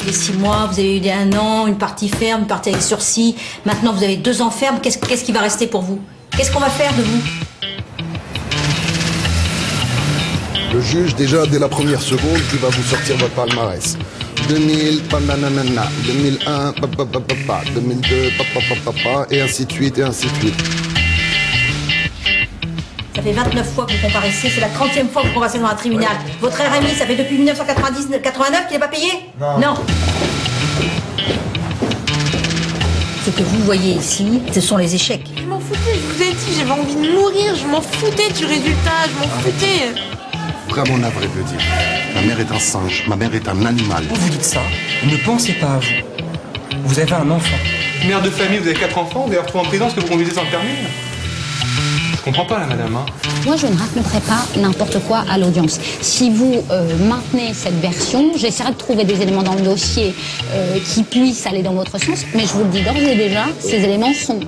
fait 6 mois, vous avez eu 1 an, une partie ferme, une partie avec sursis. Maintenant, vous avez 2 ans ferme. Qu'est-ce qui va rester pour vous? Qu'est-ce qu'on va faire de vous? Le juge, déjà, dès la première seconde, qui va vous sortir votre palmarès. 2000, pananana, 2001, 2002, et ainsi de suite, et ainsi de suite. Ça fait 29 fois que vous comparaissez, c'est la 30e fois que vous comparaissez dans un tribunal. Ouais. Votre RMI, ça fait depuis 1989 qu'il n'est pas payé? Non. Ce que vous voyez ici, ce sont les échecs. Je m'en foutais, je vous ai dit, j'avais envie de mourir, je m'en foutais du résultat, je m'en foutais. Vraiment navré de le dire. Ma mère est un singe, ma mère est un animal. Vous vous dites ça, ne pensez pas à vous. Vous avez un enfant. Mère de famille, vous avez 4 enfants, vous allez retrouver en prison parce que vous conduisez sans le permis. Je comprends pas, là, madame. Hein. Moi, je ne raconterai pas n'importe quoi à l'audience. Si vous maintenez cette version, j'essaierai de trouver des éléments dans le dossier qui puissent aller dans votre sens, mais je vous le dis d'ores et déjà, ces éléments sont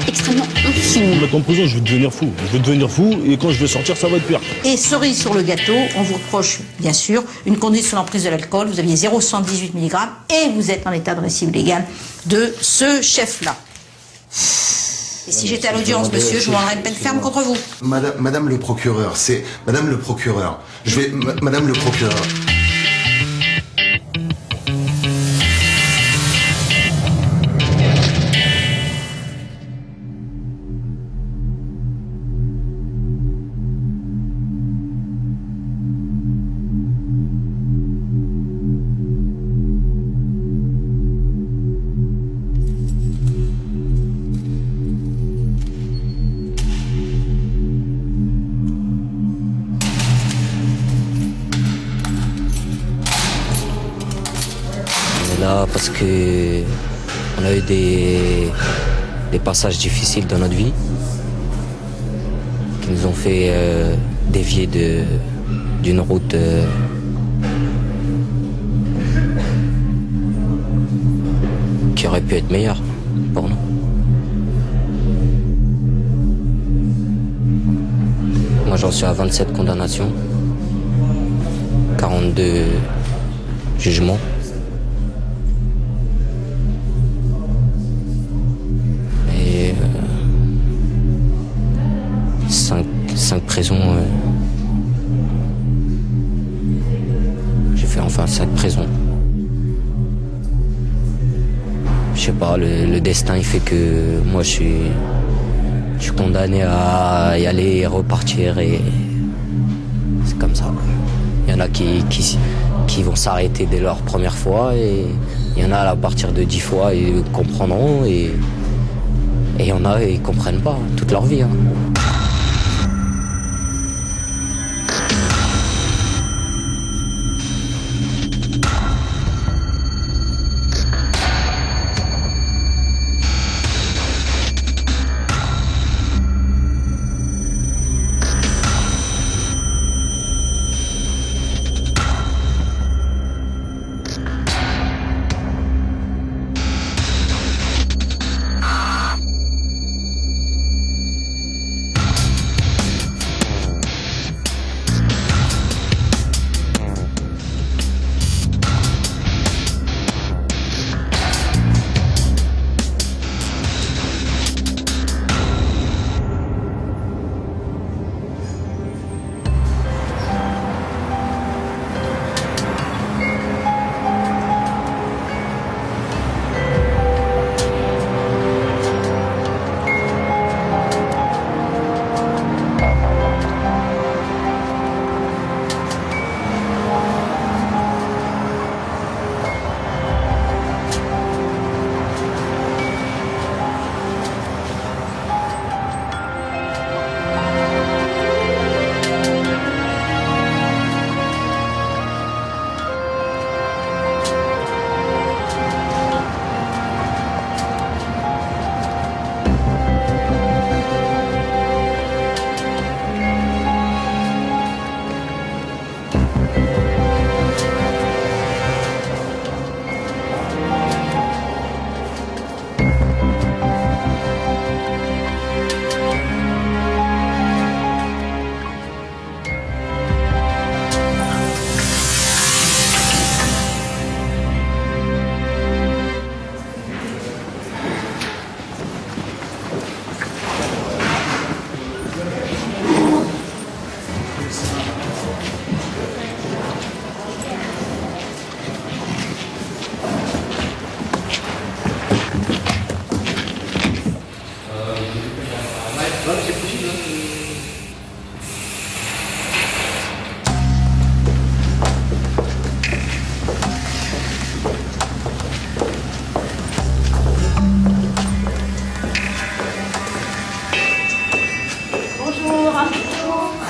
extrêmement infimes. Me mettre en prison, je vais devenir fou. Je vais devenir fou et quand je vais sortir, ça va être pire. Et cerise sur le gâteau, on vous reproche, bien sûr, une conduite sous l'emprise de l'alcool. Vous aviez 0,118 mg et vous êtes en état de récidive légale de ce chef-là. Et si j'étais à l'audience, monsieur, je vous rendrais une peine ferme contre vous. Madame le procureur, c'est... Madame le procureur, je vais... Madame le procureur... Là parce que on a eu des passages difficiles dans notre vie qui nous ont fait dévier d'une route qui aurait pu être meilleure pour nous. Moi j'en suis à 27 condamnations, 42 jugements. Et 5 prisons. J'ai fait enfin 5 prisons. Je sais pas, le destin il fait que moi je suis condamné à y aller et repartir et c'est comme ça. Il y en a qui vont s'arrêter dès leur première fois et il y en a à partir de 10 fois ils comprendront et il y en a ils comprennent pas toute leur vie. Hein.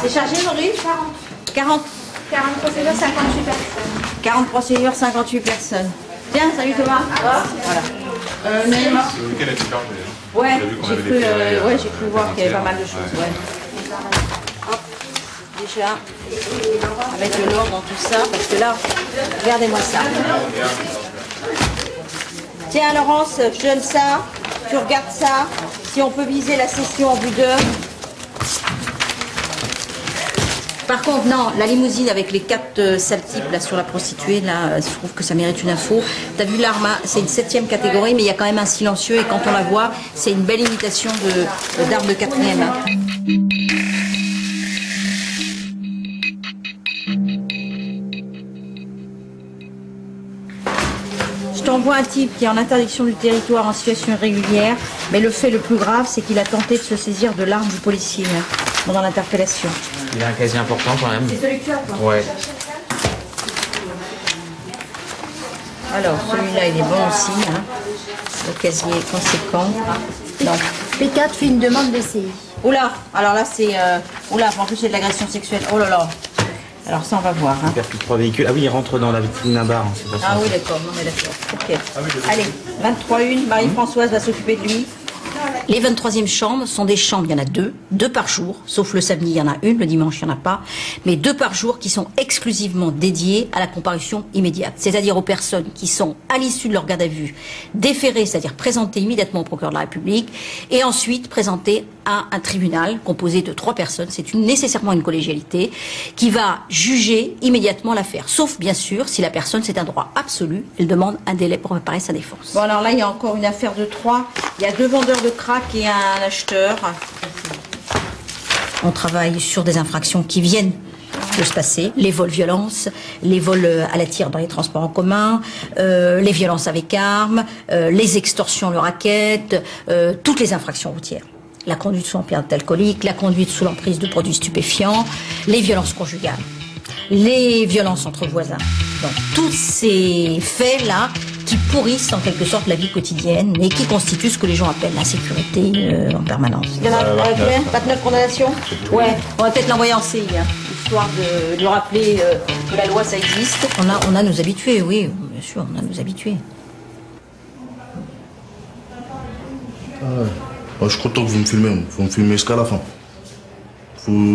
C'est chargé, Maurice 40. 40 procédures, 58 personnes. 40 procédures, 58 personnes. Tiens, salut Thomas. Voilà. Naïma. Le week-end a été chargé. Ouais, j'ai cru voir qu'il y avait pas mal de choses. Ouais. Hop, déjà, avec de l'ordre dans tout ça, parce que là, regardez-moi ça. Tiens, Laurence, je donne ça, tu regardes ça, si on peut viser la session en bout d'heure. Par contre, non, la limousine avec les 4 sales types là, sur la prostituée, là, je trouve que ça mérite une info. T'as vu l'arme, c'est une 7e catégorie, mais il y a quand même un silencieux et quand on la voit, c'est une belle imitation d'arme de 4e. Je t'envoie un type qui est en interdiction du territoire en situation irrégulière, mais le fait le plus grave, c'est qu'il a tenté de se saisir de l'arme du policier pendant l'interpellation. Il a un casier important quand même. C'est celui que tu as, quoi. Ouais. Alors, celui-là, il est bon aussi. Hein. Le casier est conséquent. Non. P4 fait une demande de CI. Oula, alors là, c'est... Oula, en plus, c'est de l'agression sexuelle. Oh là là. Alors ça, on va voir. Hein. Il perd plus de 3 véhicules. Ah oui, il rentre dans la vitrine d'un bar. Hein, c'est pas ça. Ah oui, d'accord. Non, mais d'accord. Ok. Allez, 23-1, Marie-Françoise va s'occuper de lui. Les 23e chambres sont des chambres, il y en a 2 par jour, sauf le samedi, il y en a une, le dimanche, il n'y en a pas, mais 2 par jour qui sont exclusivement dédiées à la comparution immédiate, c'est-à-dire aux personnes qui sont, à l'issue de leur garde à vue, déférées, c'est-à-dire présentées immédiatement au procureur de la République, et ensuite présentées à un tribunal composé de 3 personnes, c'est nécessairement une collégialité, qui va juger immédiatement l'affaire, sauf bien sûr si la personne, c'est un droit absolu, elle demande un délai pour préparer sa défense. Bon alors là, il y a encore une affaire de 3, il y a 2 vendeurs de crack et un acheteur. On travaille sur des infractions qui viennent de se passer, les vols-violences, les vols à la tire dans les transports en commun, les violences avec armes, les extorsions, le racket, toutes les infractions routières. La conduite sous empire alcoolique, la conduite sous l'emprise de produits stupéfiants, les violences conjugales, les violences entre voisins. Donc tous ces faits-là qui pourrissent en quelque sorte la vie quotidienne et qui constituent ce que les gens appellent l'insécurité en permanence. Il y en a 29 condamnations. Ouais, on va peut-être l'envoyer en CI, hein, histoire de lui rappeler que la loi ça existe. On a nos habitués, oui, bien sûr, on a nos habitués. Ah ouais. Je suis content que vous me filmez, vous me filmez jusqu'à la fin.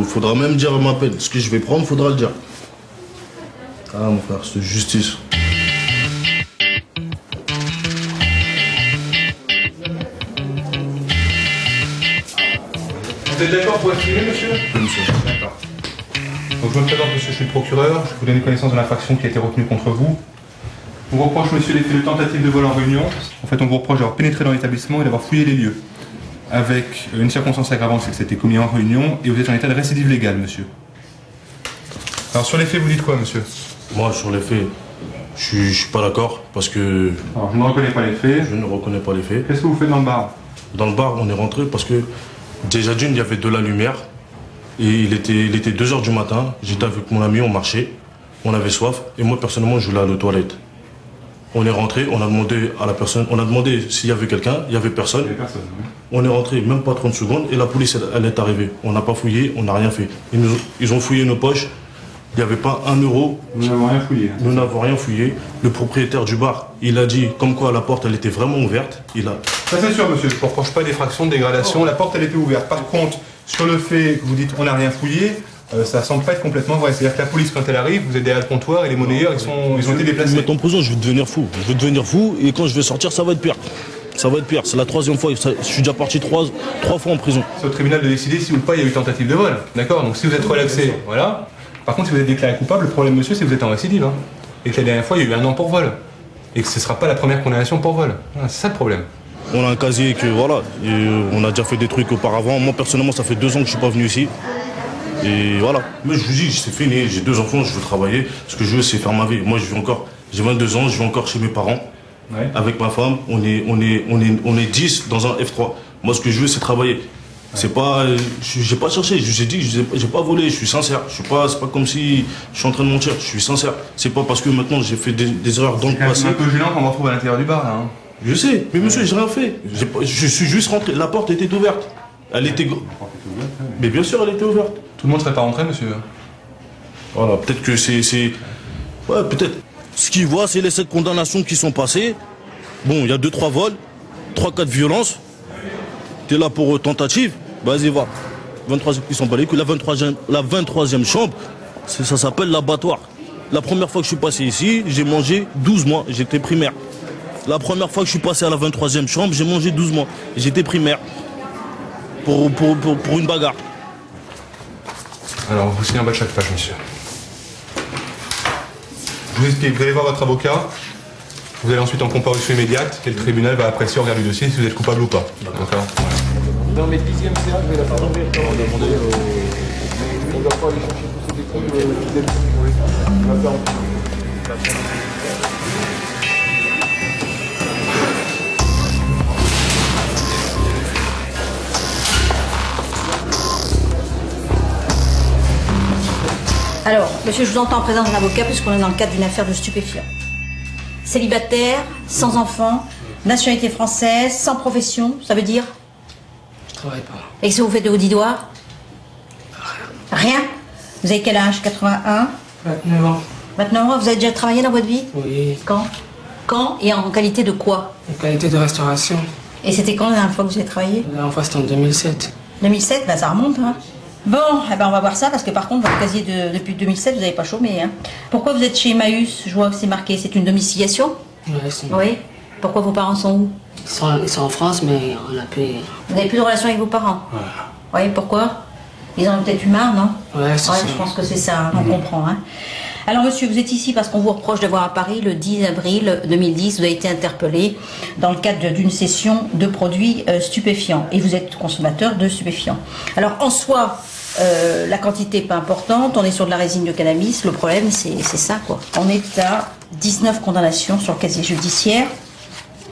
Faudra même dire ma peine. Ce que je vais prendre, faudra le dire. Ah mon frère, c'est justice. Vous êtes d'accord pour être filmé, monsieur? Oui, monsieur. D'accord. Donc je me présente, monsieur, je suis le procureur. Je vais vous donner connaissance de l'infraction qui a été retenue contre vous. On vous reproche, monsieur, les faits de tentative de vol en réunion. En fait, on vous reproche d'avoir pénétré dans l'établissement et d'avoir fouillé les lieux. Avec une circonstance aggravante, c'est que c'était commis en réunion et vous êtes en état de récidive légale, monsieur. Alors sur les faits, vous dites quoi, monsieur? Moi, sur les faits, je suis pas d'accord parce que... Alors, je ne reconnais pas les faits. Je ne reconnais pas les faits. Qu'est-ce que vous faites dans le bar? Dans le bar, on est rentré parce que déjà d'une, il y avait de la lumière et il était 2 h du matin. J'étais avec mon ami, on marchait, on avait soif et moi personnellement, je voulais aller aux toilettes. On est rentré, on a demandé à la personne, on a demandé s'il y avait quelqu'un, il y avait personne. Il y avait personne, oui. On est rentré même pas 30 secondes et la police elle est arrivée. On n'a pas fouillé, on n'a rien fait. Ils ont fouillé nos poches. Il n'y avait pas 1 euro. Nous n'avons rien fouillé. Nous n'avons rien fouillé. Le propriétaire du bar, il a dit comme quoi la porte elle était vraiment ouverte. Ça c'est sûr, monsieur, je ne reproche pas d'effraction, de dégradation. La porte elle était ouverte. Par contre, sur le fait que vous dites on n'a rien fouillé, ça semble pas être complètement vrai. C'est-à-dire que la police, quand elle arrive, vous êtes derrière le comptoir et les monnayeurs, ils ont été déplacés. Mettre en prison, je vais devenir fou. Je vais devenir fou et quand je vais sortir, ça va être pire. Ça va être pire. C'est la 3e fois. Je suis déjà parti 3 fois en prison. C'est au tribunal de décider si ou pas il y a eu tentative de vol. D'accord? Donc si vous êtes relaxé, voilà. Par contre, si vous êtes déclaré coupable, le problème, monsieur, c'est que vous êtes en récidive. Hein. Et que la dernière fois, il y a eu 1 an pour vol. Et que ce ne sera pas la première condamnation pour vol. Voilà, c'est ça le problème. On a un casier que, voilà, on a déjà fait des trucs auparavant. Moi, personnellement, ça fait 2 ans que je suis pas venu ici. Et voilà. Mais je vous dis, c'est fini, j'ai 2 enfants, je veux travailler. Ce que je veux, c'est faire ma vie. Moi, j'ai 22 ans, je vis encore chez mes parents. Ouais. Avec ma femme, on est 10 dans un F3. Moi, ce que je veux, c'est travailler. C'est pas, j'ai pas cherché, je vous ai dit, j'ai pas volé, je suis sincère. C'est pas comme si je suis en train de mentir, je suis sincère. C'est pas parce que maintenant j'ai fait des erreurs dans le passé. C'est un peu gênant qu'on me retrouve à l'intérieur du bar, là. Hein. Je sais, mais monsieur, j'ai rien fait. Je suis juste rentré, la porte était ouverte. Elle était... Mais bien sûr, elle était ouverte. Tout le monde serait pas rentré, monsieur. Voilà, peut-être que c'est... Ouais, peut-être. Ce qu'il voit, c'est les 7 condamnations qui sont passées. Bon, il y a 2-3 vols, 3-4 violences. T'es là pour tentative, vas-y, va. 23e, ils sont pas les couilles. La 23e chambre, ça s'appelle l'abattoir. La première fois que je suis passé ici, j'ai mangé 12 mois, j'étais primaire. La première fois que je suis passé à la 23e chambre, j'ai mangé 12 mois, j'étais primaire. Pour une bagarre. Alors, vous signez en bas de chaque page, monsieur. Je vous explique, vous allez voir votre avocat. Vous allez ensuite en comparution immédiate et le tribunal va apprécier au regard du dossier si vous êtes coupable ou pas. D'accord. Dans mes 10e CA, je vais la faire tomber. On va demander on va pas aller chercher tous ces détails on va faire Alors, monsieur, je vous entends en présence d'un avocat puisqu'on est dans le cadre d'une affaire de stupéfiants. Célibataire, sans enfant, nationalité française, sans profession, ça veut dire? Je travaille pas. Et qu'est-ce que vous faites de vos 10 doigts? Rien. Vous avez quel âge? 81? 29 ans. 29 ans, vous avez déjà travaillé dans votre vie? Oui. Quand? Quand et en qualité de quoi? En qualité de restauration. Et c'était quand la dernière fois que vous avez travaillé? La dernière fois c'était en 2007. 2007, bah ça remonte, hein. Bon, eh ben on va voir ça parce que par contre, votre casier depuis 2007, vous n'avez pas chômé. Hein. Pourquoi vous êtes chez Emmaüs? Je vois que c'est marqué, c'est une domiciliation? Ouais, c'est... Oui. Pourquoi vos parents sont où? Ils sont en France, mais on a pu... Vous n'avez plus de relation avec vos parents? Ouais. Oui, pourquoi? Ils en ont peut-être eu marre, non? Ouais, c'est ça. Je pense que c'est ça, on comprend. Hein. Alors monsieur, vous êtes ici parce qu'on vous reproche d'avoir à Paris, le 10 avril 2010, vous avez été interpellé dans le cadre d'une cession de produits stupéfiants. Et vous êtes consommateur de stupéfiants. Alors en soi, la quantité n'est pas importante, on est sur de la résine de cannabis, le problème c'est ça quoi. On est à 19 condamnations sur le casier judiciaire,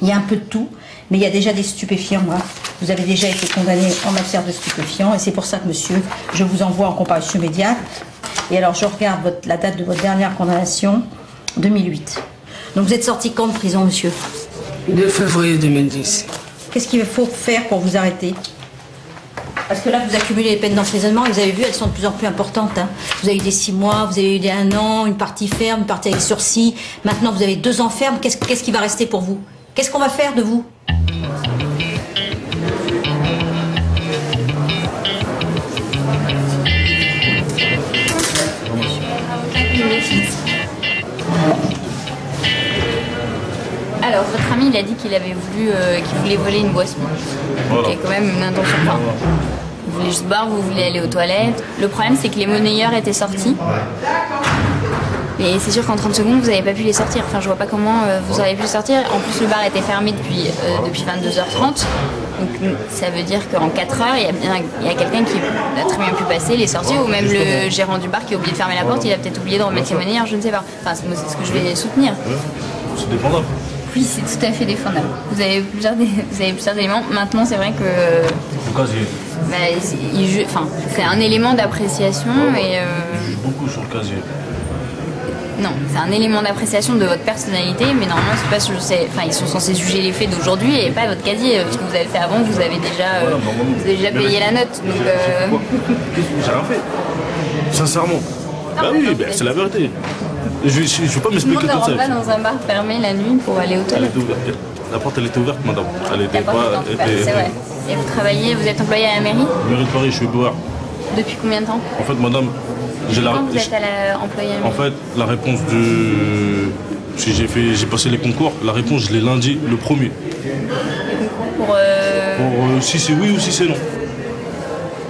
il y a un peu de tout, mais il y a déjà des stupéfiants. Hein. Vous avez déjà été condamné en matière de stupéfiants et c'est pour ça que monsieur, je vous envoie en comparution immédiate. Et alors je regarde la date de votre dernière condamnation, 2008. Donc vous êtes sorti quand de prison monsieur? 2 février 2010. Qu'est-ce qu'il faut faire pour vous arrêter? Parce que là, vous accumulez les peines d'emprisonnement et vous avez vu, elles sont de plus en plus importantes. Hein. Vous avez eu des 6 mois, vous avez eu des 1 an, une partie ferme, une partie avec sursis. Maintenant, vous avez 2 ans ferme. Qu'est-ce qui va rester pour vous? Qu'est-ce qu'on va faire de vous? Alors, votre ami, il a dit qu'il avait voulu, qu'il voulait voler une boisson. Voilà. Il y a quand même une intention. Enfin, vous voulez juste boire, vous voulez aller aux toilettes. Le problème, c'est que les monnayeurs étaient sortis. Et c'est sûr qu'en 30 secondes, vous n'avez pas pu les sortir. Enfin, je vois pas comment vous auriez pu les sortir. En plus, le bar était fermé depuis 22h30. Donc, ça veut dire qu'en 4 heures, il y a quelqu'un qui a très bien pu passer, les sortir, ou même le gérant du bar qui a oublié de fermer la porte, il a peut-être oublié de remettre ses monnayeurs, je ne sais pas. Enfin, c'est ce que je vais soutenir. C'est défendable. Oui, c'est tout à fait défendable. Vous avez plusieurs éléments. Maintenant, c'est vrai que... Le casier. Bah, c'est un élément d'appréciation et... Je joue beaucoup sur le casier. Non, c'est un élément d'appréciation de votre personnalité, mais normalement, c'est pas ils sont censés juger les faits d'aujourd'hui et pas votre casier. Ce que vous avez fait avant, vous avez déjà payé la note. Donc, J'ai rien fait. Sincèrement. Ah, bah oui, c'est la vérité. Je ne veux pas m'expliquer comme ça. On ne rentre pas dans un bar fermé la nuit pour aller aux toilettes. La porte, elle était ouverte, madame. Elle était pas... C'est vrai. Et vous travaillez, vous êtes employé à la mairie? Mairie de Paris, je suis éboueur. Depuis combien de temps? En fait, madame... Quand vous êtes employé à la mairie? En fait, la réponse de... Si j'ai passé les concours, la réponse, je l'ai lundi, le 1er. Les concours pour... si c'est oui ou si c'est non.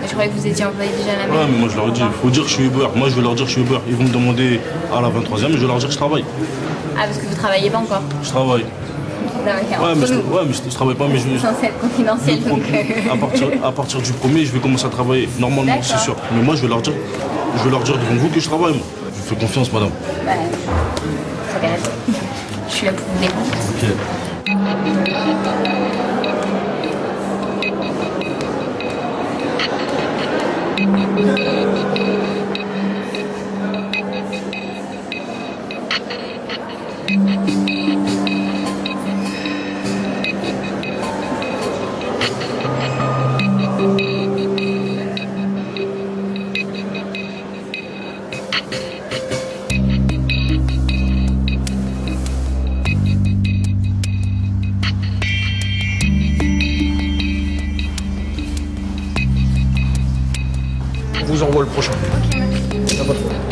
Je croyais que vous étiez employé déjà à la mairie. Ouais, mais moi je leur ai dit, il faut dire que je suis éboueur. Moi je vais leur dire que je suis éboueur. Ils vont me demander à la 23e, je vais leur dire que je travaille. Ah, parce que vous travaillez pas encore? Je travaille. Ouais, mais je travaille pas, mais je vais... Censé être confidentiel, donc... à partir du 1er, je vais commencer à travailler normalement, c'est sûr. Mais moi, je vais leur dire devant vous que je travaille, moi. Je vous fais confiance, madame. Bah, ça va. Je suis là pour vous défendre. Ok. On vous envoie le prochain. Y a pas de problème.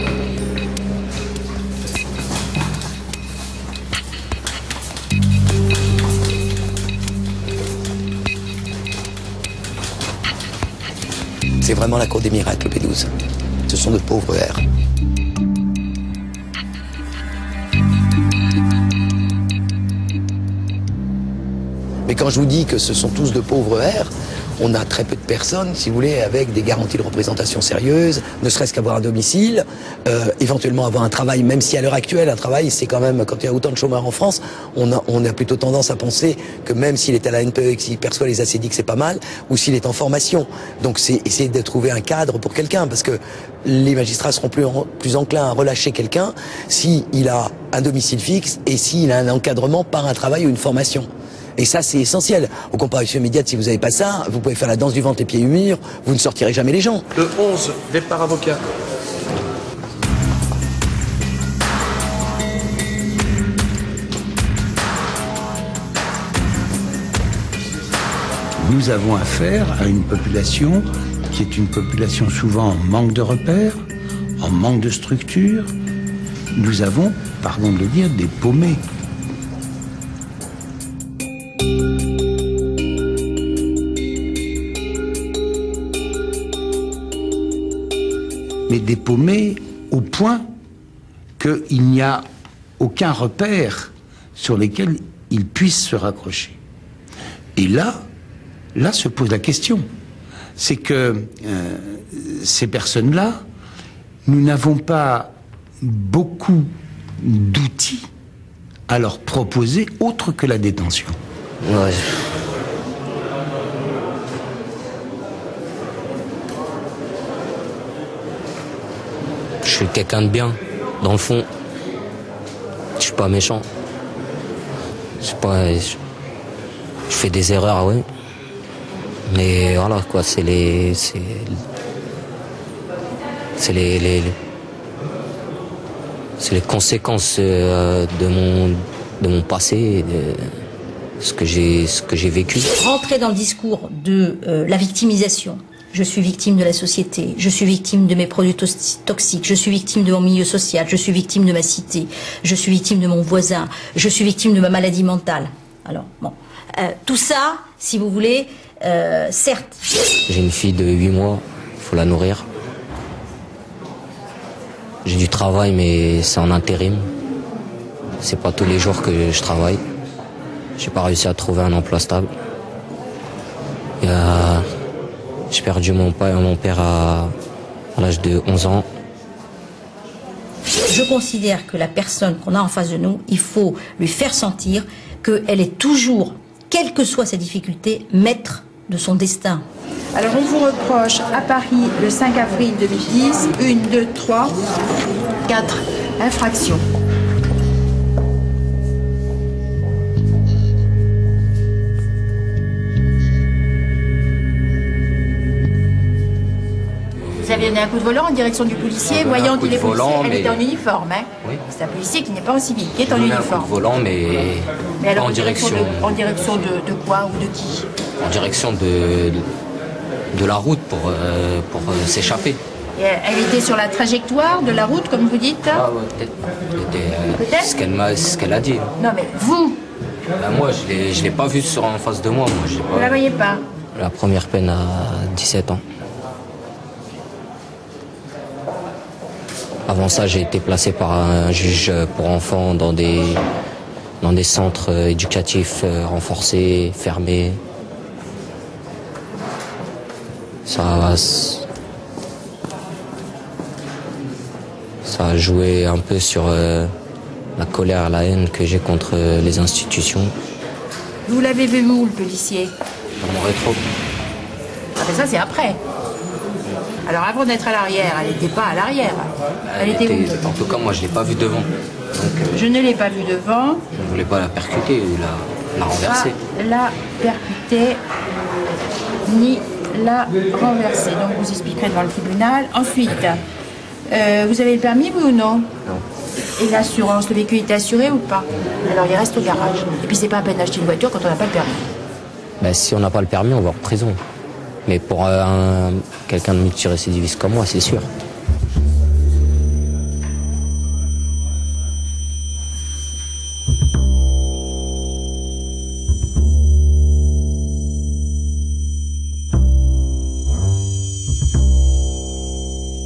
C'est vraiment la cour des miracles, le P12. Ce sont de pauvres R. Mais quand je vous dis que ce sont tous de pauvres R, on a très peu de personnes, si vous voulez, avec des garanties de représentation sérieuses, ne serait-ce qu'avoir un domicile, éventuellement avoir un travail, même si à l'heure actuelle, un travail, c'est quand même, quand il y a autant de chômeurs en France, on a plutôt tendance à penser que même s'il est à la NPE et qu'il perçoit les ACDIC, c'est pas mal, ou s'il est en formation. Donc c'est essayer de trouver un cadre pour quelqu'un, parce que les magistrats seront plus enclins à relâcher quelqu'un s'il a un domicile fixe et s'il a un encadrement par un travail ou une formation. Et ça, c'est essentiel. Aux comparaisons immédiates, si vous n'avez pas ça, vous pouvez faire la danse du ventre les pieds humeurs, vous ne sortirez jamais les gens. Le 11, départ avocat. Nous avons affaire à une population qui est une population souvent en manque de repères, en manque de structure. Nous avons, pardon de le dire, des paumés. Mais des paumés au point qu'il n'y a aucun repère sur lesquels ils puissent se raccrocher. Et là se pose la question. C'est que ces personnes-là, nous n'avons pas beaucoup d'outils à leur proposer autre que la détention. Ouais. Je suis quelqu'un de bien, dans le fond. Je suis pas méchant. Je fais des erreurs, oui. Mais voilà, quoi, c'est les conséquences de mon passé, et de ce que j'ai vécu. Rentrer dans le discours de la victimisation. Je suis victime de la société, je suis victime de mes produits toxiques, je suis victime de mon milieu social, je suis victime de ma cité, je suis victime de mon voisin, je suis victime de ma maladie mentale. Alors, bon, tout ça, si vous voulez, certes. J'ai une fille de 8 mois, il faut la nourrir. J'ai du travail, mais c'est en intérim. C'est pas tous les jours que je travaille. J'ai pas réussi à trouver un emploi stable. J'ai perdu mon père à l'âge de 11 ans. Je considère que la personne qu'on a en face de nous, il faut lui faire sentir qu'elle est toujours, quelles que soient ses difficultés, maître de son destin. Alors on vous reproche à Paris le 5 avril 2010, 1, 2, 3, 4 infractions. Vous avez donné un coup de volant en direction du policier, voyant qu'il est policier, elle était en uniforme. Hein. Oui. C'est un policier qui n'est pas en civil, qui est en uniforme. Un coup de volant, mais alors, en direction de quoi ou de qui? En direction de la route pour s'échapper. Et elle était sur la trajectoire de la route, comme vous dites? Ah ouais, peut-être. Ce qu'elle a dit. Non, mais vous? Moi, je l'ai pas vue en face de moi. Vous la voyez pas? La première peine à 17 ans. Avant ça, j'ai été placé par un juge pour enfants dans des dans des centres éducatifs renforcés, fermés. Ça a joué un peu sur la colère, la haine que j'ai contre les institutions. Vous l'avez vu où, le policier? Dans mon rétro. Ah ben ça, c'est après. Alors avant d'être à l'arrière, elle n'était pas à l'arrière. Elle était où? En tout cas, moi, je ne l'ai pas vue devant. Donc, je ne l'ai pas vue devant. Je ne voulais pas la percuter ou la renverser. Pas la percuter, ni la renverser. Donc vous expliquerez devant le tribunal. Ensuite, vous avez le permis, oui ou non? Non. Et l'assurance, le véhicule est assuré ou pas? Alors il reste au garage. Et puis c'est pas à peine d'acheter une voiture quand on n'a pas le permis. Ben, si on n'a pas le permis, on va en prison. Mais pour quelqu'un de multirécidiviste comme moi, c'est sûr.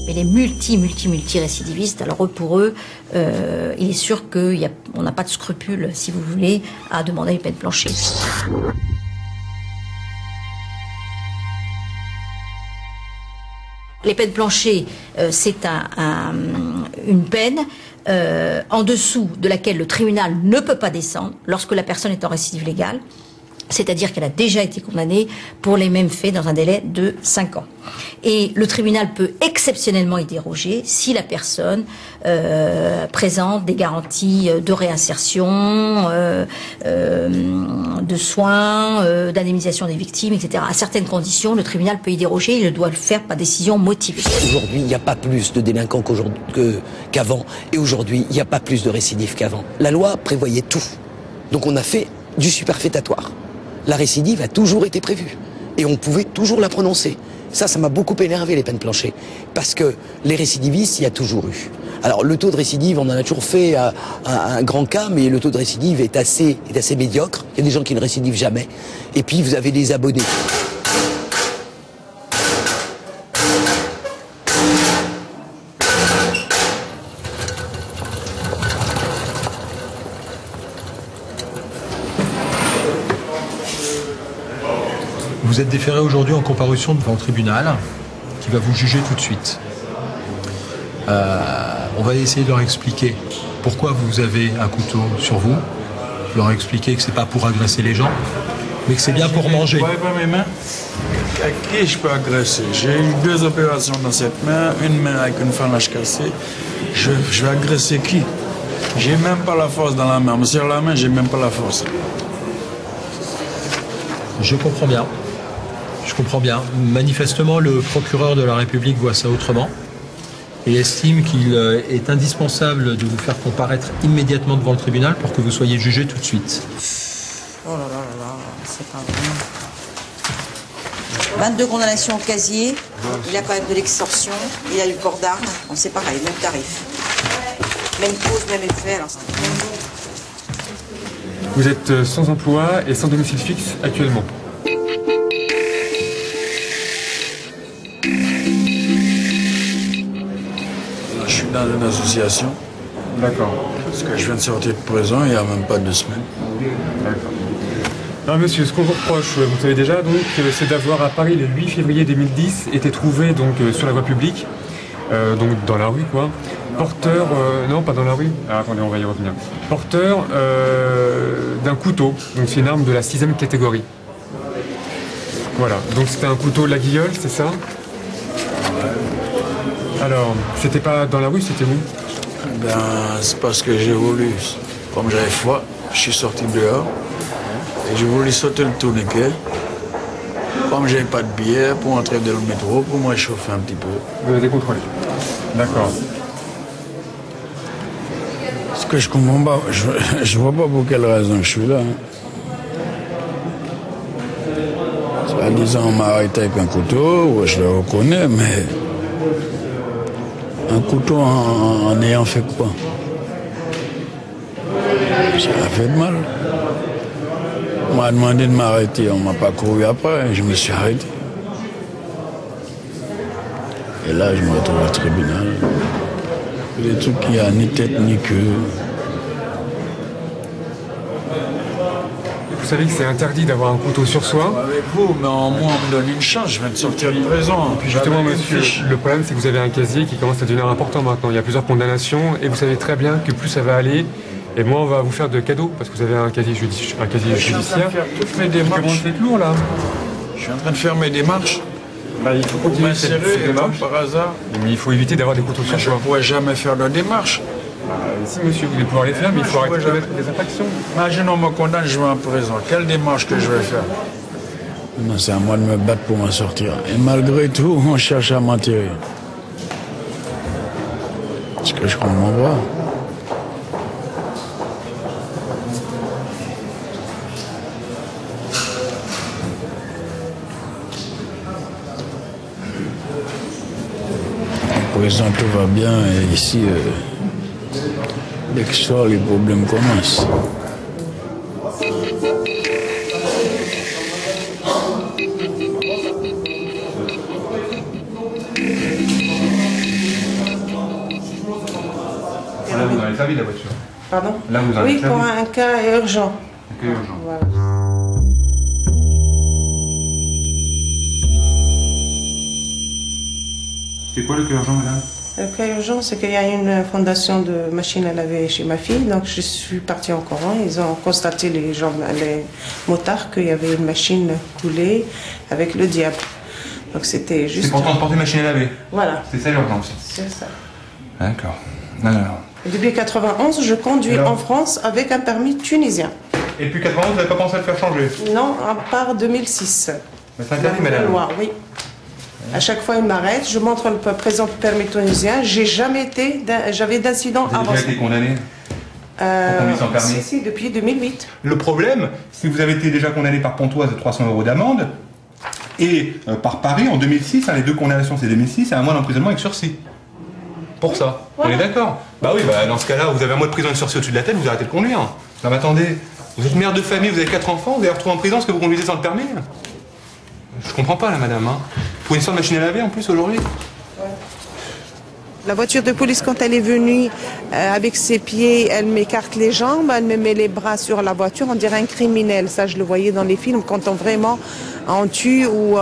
Mais les multi-récidivistes, alors pour eux, il est sûr qu'on n'a pas de scrupule, si vous voulez, à demander une peine planchée. Les peines planchées, c'est une peine en dessous de laquelle le tribunal ne peut pas descendre lorsque la personne est en récidive légale, c'est-à-dire qu'elle a déjà été condamnée pour les mêmes faits dans un délai de 5 ans. Et le tribunal peut exceptionnellement y déroger si la personne présente des garanties de réinsertion, de soins, d'indemnisation des victimes, etc. À certaines conditions, le tribunal peut y déroger, il doit le faire par décision motivée. Aujourd'hui, il n'y a pas plus de délinquants qu'avant. Et aujourd'hui, il n'y a pas plus de récidives qu'avant. La loi prévoyait tout. Donc on a fait du superfétatoire. La récidive a toujours été prévue. Et on pouvait toujours la prononcer. Ça m'a beaucoup énervé, les peines planchées. Parce que les récidivistes, il y a toujours eu. Alors, le taux de récidive, on en a toujours fait un grand cas, mais le taux de récidive est assez médiocre. Il y a des gens qui ne récidivent jamais. Et puis, vous avez des abonnés. Vous êtes déféré aujourd'hui en comparution devant le tribunal qui va vous juger tout de suite. On va essayer de leur expliquer pourquoi vous avez un couteau sur vous, leur expliquer que c'est pas pour agresser les gens, mais que c'est bien pour manger. Je ne vois pas mes mains. À qui je peux agresser? J'ai eu 2 opérations dans cette main, une main avec une phalange cassée. Je vais agresser qui? J'ai même pas la force dans la main. On me serre la main, j'ai même pas la force. Je comprends bien. Je comprends bien. Manifestement, le procureur de la République voit ça autrement et estime qu'il est indispensable de vous faire comparaître immédiatement devant le tribunal pour que vous soyez jugé tout de suite. Oh là là là là, c'est pas vrai. 22 condamnations au casier, il y a quand même de l'extorsion, il y a du port d'armes, bon, c'est pareil, même tarif. Même cause, même effet. Alors Vous êtes sans emploi et sans domicile fixe actuellement. Je suis dans une association. D'accord. Parce que je viens de sortir de prison il n'y a même pas 2 semaines. D'accord. Alors monsieur, ce qu'on vous reproche, vous savez déjà, donc, c'est d'avoir à Paris le 8 février 2010 été trouvé donc sur la voie publique, donc dans la rue quoi, porteur, non pas dans la rue, attendez on va y revenir, porteur d'un couteau, donc c'est une arme de la 6e catégorie. Voilà, donc c'était un couteau La Guilleule, c'est ça? Alors, c'était pas dans la rue, c'était où? Ben, c'est parce que j'ai voulu, comme j'avais froid, je suis sorti dehors et j'ai voulu sauter le tourniquet. Comme j'avais pas de billet pour entrer dans le métro, pour me réchauffer un petit peu. Vous avez contrôlé. D'accord. Ce que je comprends pas, je vois pas pour quelle raison je suis là. Soit disant on m'a arrêté avec un couteau, je le reconnais, mais un couteau en ayant fait quoi? Ça a fait de mal. On m'a demandé de m'arrêter, on m'a pas couru après, je me suis arrêté. Et là, je me retrouve au tribunal. Des trucs qui n'ont ni tête ni queue. savez que c'est interdit d'avoir un couteau sur soi. Avec vous, mais au moins on me donne une chance, je viens de sortir de prison. Et puis justement, monsieur, le problème c'est que vous avez un casier qui commence à devenir important maintenant. Il y a plusieurs condamnations et vous savez très bien que plus ça va aller, et moins on va vous faire de cadeaux parce que vous avez un casier judiciaire. Je suis en train de faire toutes mes démarches. Comment c'est lourd là? Je suis en train de faire mes démarches. Bah, il faut continuer cette démarche. Par hasard. Mais il faut éviter d'avoir des couteaux sur Je soi. ne pourrais jamais faire de démarche. Si monsieur, vous allez pouvoir les faire, mais il faut arrêter de commettre des infractions. Imaginons on me condamne, je vais en prison. Quelle démarche que je vais faire? Non, c'est à moi de me battre pour m'en sortir. Et malgré tout, on cherche à m'enterrer. Est-ce que je comprends pas? En prison, tout va bien, et ici, dès que je sors, les problèmes commencent. Là, vous en avez servi de la voiture. Pardon? Là, vous en avez Oui, servi. pour un cas urgent. Un cas urgent. Voilà. C'est quoi le cas urgent, madame? Le cas urgent, c'est qu'il y a une fondation de machines à laver chez ma fille. Donc, je suis partie en courant. Ils ont constaté, les motards, qu'il y avait une machine coulée avec le diable. Donc, c'était juste... C'est pour transporter une machine à laver? Voilà. C'est ça l'urgence? C'est ça. D'accord. Alors. Et depuis 91, je conduis en France avec un permis tunisien. Et depuis 91, vous n'avez pas pensé à le faire changer? Non, à part 2006. Mais c'est interdit, madame. Loi, oui. À chaque fois, il m'arrête, je montre le présent permis tunisien. J'ai jamais été, j'avais d'incident Vous avez avant. déjà été condamné pour conduire sans permis? Si, depuis 2008. Le problème, c'est que vous avez été déjà condamné par Pontoise de 300 € d'amende et par Paris en 2006, les deux condamnations c'est 2006, et un mois d'emprisonnement avec sursis. Pour ça. Voilà. On est d'accord? Bah oui, bah dans ce cas-là, vous avez un mois de prison avec sursis au-dessus de la tête, vous arrêtez de conduire. Non mais attendez, vous êtes mère de famille, vous avez 4 enfants, vous allez retrouver en prison parce que vous conduisez sans le permis? Je comprends pas là, madame. Pour une sorte de machine à laver en plus aujourd'hui? La voiture de police, quand elle est venue avec ses pieds, elle m'écarte les jambes, elle me met les bras sur la voiture, on dirait un criminel. Ça, je le voyais dans les films quand on vraiment en tue ou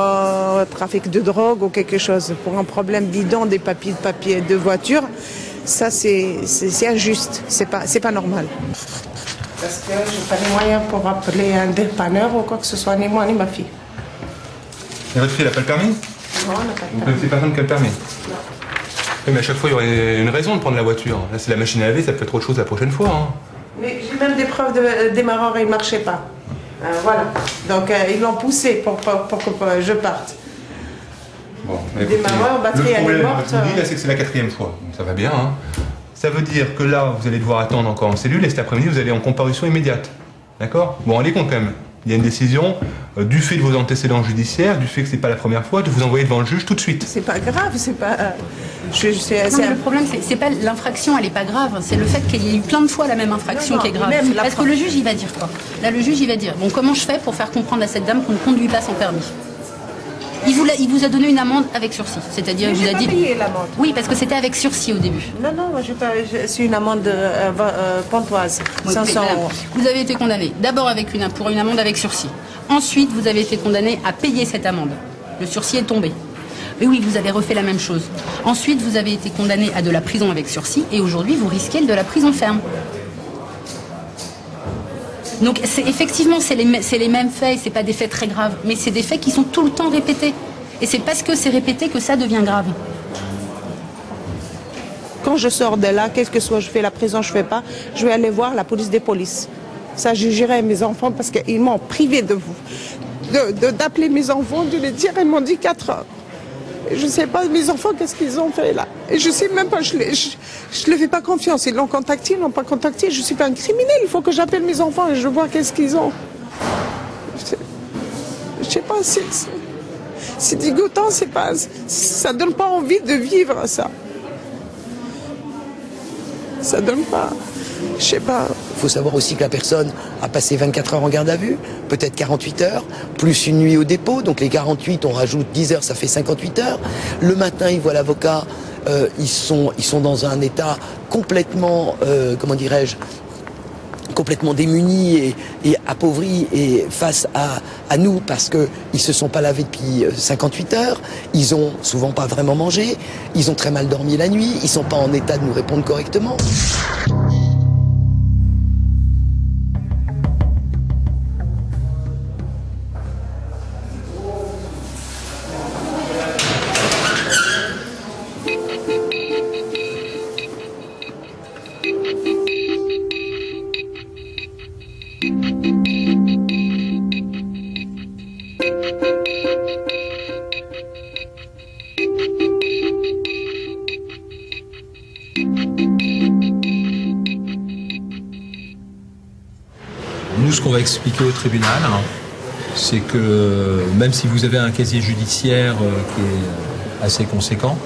trafic de drogue ou quelque chose. Pour un problème bidon des papiers de voiture, ça c'est injuste, c'est pas normal. Parce que j'ai pas les moyens pour appeler un dépanneur ou quoi que ce soit, ni moi ni ma fille. Et votre fille, elle n'a pas le permis? Non, elle n'a pas Vous connaissez personne qui a le permis? Oui, mais à chaque fois, il y aurait une raison de prendre la voiture. Là, c'est la machine à laver, ça peut être autre chose la prochaine fois. Hein. Mais j'ai même des preuves de démarreur et il ne marchait pas. Voilà. Donc, ils l'ont poussé pour que je parte. Bon, démarreur, batterie, elle est morte. Je vous dis, là, c'est que c'est la 4e fois. Donc, ça va bien. Hein. Ça veut dire que là, vous allez devoir attendre encore en cellule et cet après-midi, vous allez en comparution immédiate. D'accord? Bon, rendez compte quand même. Il y a une décision, du fait de vos antécédents judiciaires, du fait que c'est pas la première fois, de vous envoyer devant le juge tout de suite. C'est pas grave, c'est pas... Non, mais le problème, c'est pas l'infraction, elle est pas grave, c'est le fait qu'il y ait eu plein de fois la même infraction qui est grave. Parce que le juge, il va dire quoi? Là, le juge, il va dire, bon, comment je fais pour faire comprendre à cette dame qu'on ne conduit pas sans permis? Il vous a donné une amende avec sursis, c'est-à-dire il vous a dit... payé l'amende. Oui, parce que c'était avec sursis au début. Non, moi, c'est une amende pontoise, Oui, 500 €. Vous avez été condamné d'abord pour une amende avec sursis. Ensuite, vous avez été condamné à payer cette amende. Le sursis est tombé. Mais oui, vous avez refait la même chose. Ensuite, vous avez été condamné à de la prison avec sursis et aujourd'hui, vous risquez de la prison ferme. Donc, effectivement, c'est les mêmes faits, c'est pas des faits très graves, mais c'est des faits qui sont tout le temps répétés. Et c'est parce que c'est répété que ça devient grave. Quand je sors de là, quel que soit, je fais la prison, je fais pas, je vais aller voir la police des polices. Ça, je jugerai mes enfants parce qu'ils m'ont privé d'appeler mes enfants, de les dire, ils m'ont dit 4 heures. Je ne sais pas, mes enfants, qu'est-ce qu'ils ont fait là? Et je ne sais même pas, je ne leur fais pas confiance. Ils l'ont contacté, ils ne l'ont pas contacté. Je ne suis pas un criminel, il faut que j'appelle mes enfants et je vois qu'est-ce qu'ils ont. Je ne sais pas, c'est dégoûtant, ça ne donne pas envie de vivre ça. Ça donne pas, je sais pas. Il faut savoir aussi que la personne a passé 24 heures en garde à vue, peut-être 48 heures, plus une nuit au dépôt. Donc les 48, on rajoute 10 heures, ça fait 58 heures. Le matin, ils voient l'avocat, ils sont dans un état complètement, comment dirais-je, complètement démunis et appauvris et face à nous parce qu'ils se sont pas lavés depuis 58 heures, ils ont souvent pas vraiment mangé, ils ont très mal dormi la nuit, ils sont pas en état de nous répondre correctement. Nous, ce qu'on va expliquer au tribunal, c'est que même si vous avez un casier judiciaire qui est assez conséquent,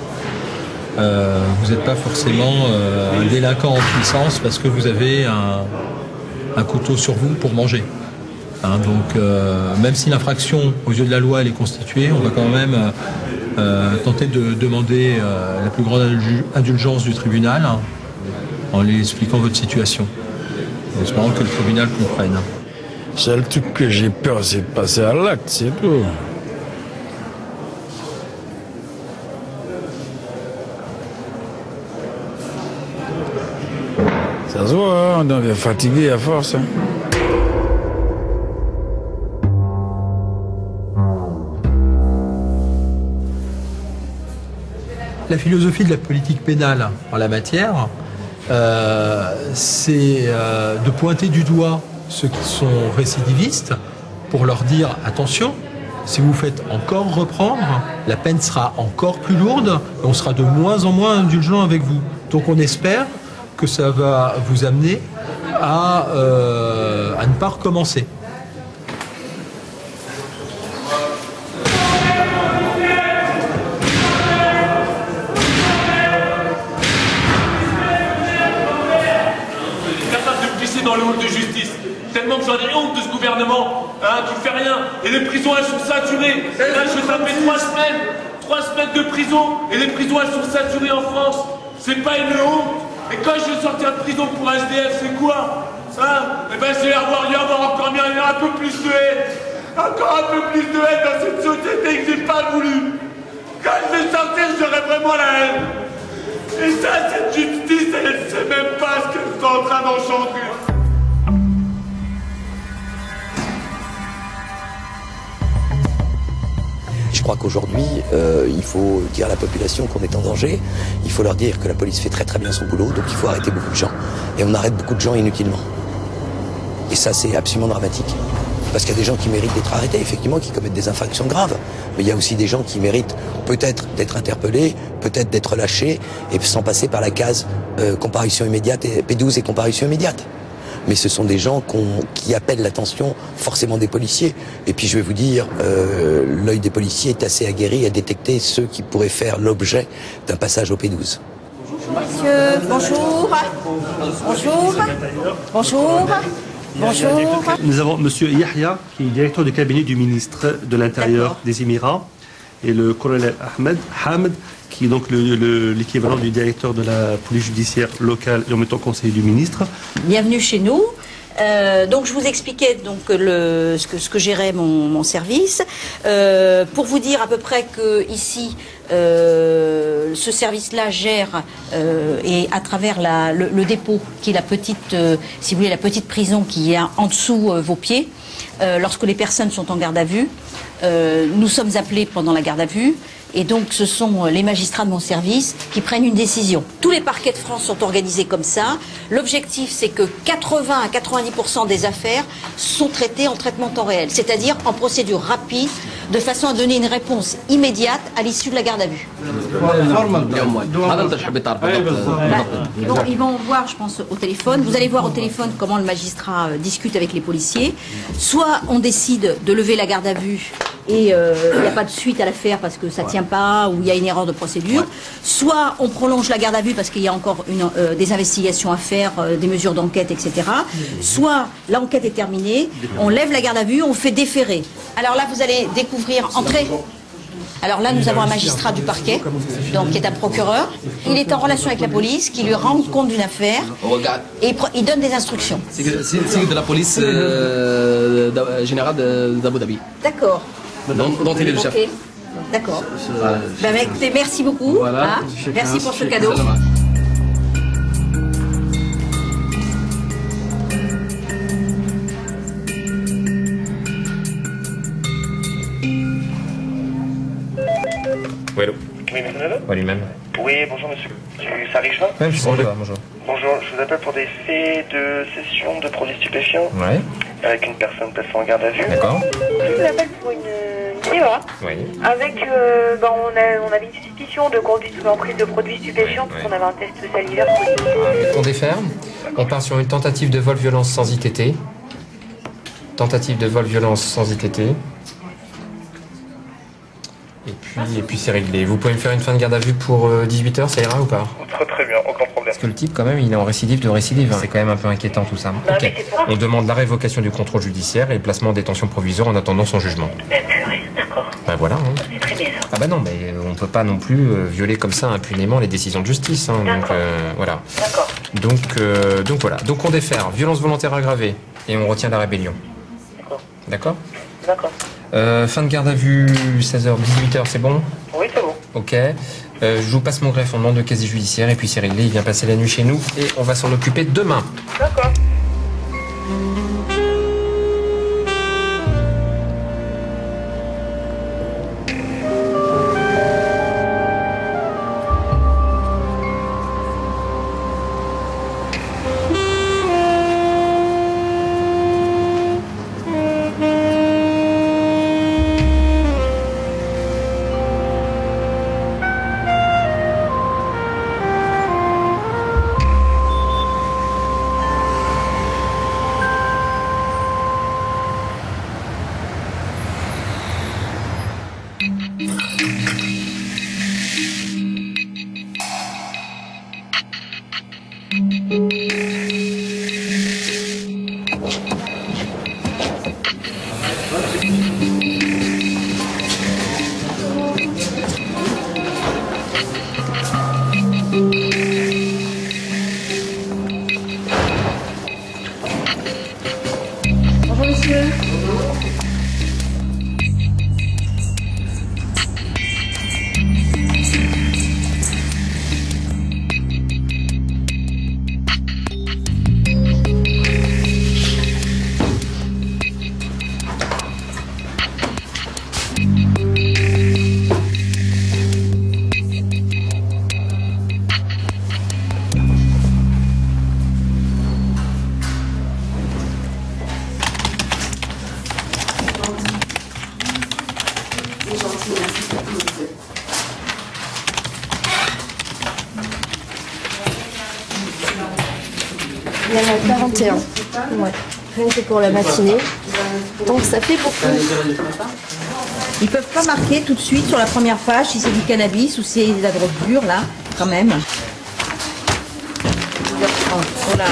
vous n'êtes pas forcément un délinquant en puissance parce que vous avez un couteau sur vous pour manger. Donc, même si l'infraction, aux yeux de la loi, elle est constituée, on va quand même tenter de demander la plus grande indulgence du tribunal en lui expliquant votre situation. En espérant que le tribunal comprenne. Seul truc que j'ai peur, c'est de passer à l'acte, c'est tout. Ça se voit, hein, on est fatigué à force. Hein. La philosophie de la politique pénale en la matière, c'est de pointer du doigt ceux qui sont récidivistes pour leur dire attention, si vous faites encore reprendre, la peine sera encore plus lourde et on sera de moins en moins indulgent avec vous. Donc on espère que ça va vous amener à ne pas recommencer. Dans le hall de justice, tellement que j'en ai honte de ce gouvernement qui fait rien, et les prisons elles sont saturées. Là je vais taper 3 semaines de prison, et les prisons elles sont saturées en France. C'est pas une honte. Et quand je vais sortir de prison pour SDF, c'est quoi? Eh ben c'est avoir encore mieux, un peu plus de haine. Encore un peu plus de haine dans cette société que j'ai pas voulu. Quand je vais sortir, j'aurai vraiment la haine. Et ça, cette justice, elle sait même pas ce qu'elle est en train d'engendrer. Je crois qu'aujourd'hui, il faut dire à la population qu'on est en danger. Il faut leur dire que la police fait très très bien son boulot, donc il faut arrêter beaucoup de gens. Et on arrête beaucoup de gens inutilement. Et ça, c'est absolument dramatique. Parce qu'il y a des gens qui méritent d'être arrêtés, effectivement, qui commettent des infractions graves. Mais il y a aussi des gens qui méritent peut-être d'être interpellés, peut-être d'être lâchés, et sans passer par la case comparution immédiate, et P12 et comparution immédiate. Mais ce sont des gens qui appellent l'attention forcément des policiers. Et puis je vais vous dire, l'œil des policiers est assez aguerri à détecter ceux qui pourraient faire l'objet d'un passage au P12. Monsieur, bonjour. Bonjour. Bonjour. Bonjour. Nous avons Monsieur Yahya, qui est directeur du cabinet du ministre de l'Intérieur des Émirats, et le colonel Ahmed Hamd, qui est donc l'équivalent du directeur de la police judiciaire locale et en même temps conseiller du ministre. Bienvenue chez nous. Donc je vous expliquais donc ce que gérait mon service. Pour vous dire à peu près que ici ce service-là gère et à travers le dépôt qui est la petite, si vous voulez, la petite prison qui est en dessous vos pieds. Lorsque les personnes sont en garde à vue, nous sommes appelés pendant la garde à vue. Et donc ce sont les magistrats de mon service qui prennent une décision. Tous les parquets de France sont organisés comme ça. L'objectif, c'est que 80 à 90% des affaires sont traitées en traitement temps réel, c'est-à-dire en procédure rapide, de façon à donner une réponse immédiate à l'issue de la garde à vue. Donc, ils vont voir, je pense, au téléphone. Vous allez voir au téléphone comment le magistrat discute avec les policiers. Soit on décide de lever la garde à vue et il n'y a pas de suite à l'affaire parce que ça ne tient pas ou il y a une erreur de procédure. Soit on prolonge la garde à vue parce qu'il y a encore des investigations à faire, des mesures d'enquête, etc. Soit l'enquête est terminée, on lève la garde à vue, on fait déférer. Alors là, vous allez découvrir, entrez. Alors là, nous avons un magistrat du parquet, donc qui est un procureur. Il est en relation avec la police, qui lui rend compte d'une affaire et il donne des instructions. C'est de la police générale d'Abu Dhabi. D'accord. Dont il est le chef. Ok. D'accord. Ben, écoutez, merci beaucoup. Voilà. Hein. Merci pour ce cadeau. Oui, allô. Oui, monsieur. Oui, lui-même. Oui, bonjour monsieur. Du Saricha. Même, bonjour. Bonjour, je vous appelle pour des faits de cession de produits stupéfiants. Ouais. Avec une personne placée en garde à vue. D'accord. Je vous appelle pour une CEA. Oui. Avec, on avait une suspicion de conduite sous l'emprise de produits stupéfiants parce qu'on avait un test salivaire. On déferme. On part sur une tentative de vol-violence sans ITT. Tentative de vol-violence sans ITT. Et puis c'est réglé. Vous pouvez me faire une fin de garde à vue pour 18h, ça ira ou pas? Très bien, aucun problème. Parce que le type, quand même, il est en récidive de récidive. C'est quand même un peu inquiétant tout ça. Ok. On demande la révocation du contrôle judiciaire et le placement en détention provisoire en attendant son jugement. D'accord. Ben voilà. Hein. C'est très bien ça. Ah bah non, mais on peut pas non plus violer comme ça impunément les décisions de justice. Hein. Donc voilà. D'accord. Donc voilà. Donc on défère violence volontaire aggravée et on retient la rébellion. D'accord. D'accord. Fin de garde à vue 16h, 18h, c'est bon? Oui, c'est bon. Ok. Je vous passe mon greffe, on demande de casier judiciaire et puis c'est réglé, il vient passer la nuit chez nous et on va s'en occuper demain. D'accord. Bonjour monsieur. Il y en a 41. Ouais. Rien que pour la matinée. Donc ça fait beaucoup. Ils peuvent pas marquer tout de suite sur la première page si c'est du cannabis ou c'est de la drogue dure, là, quand même. Voilà.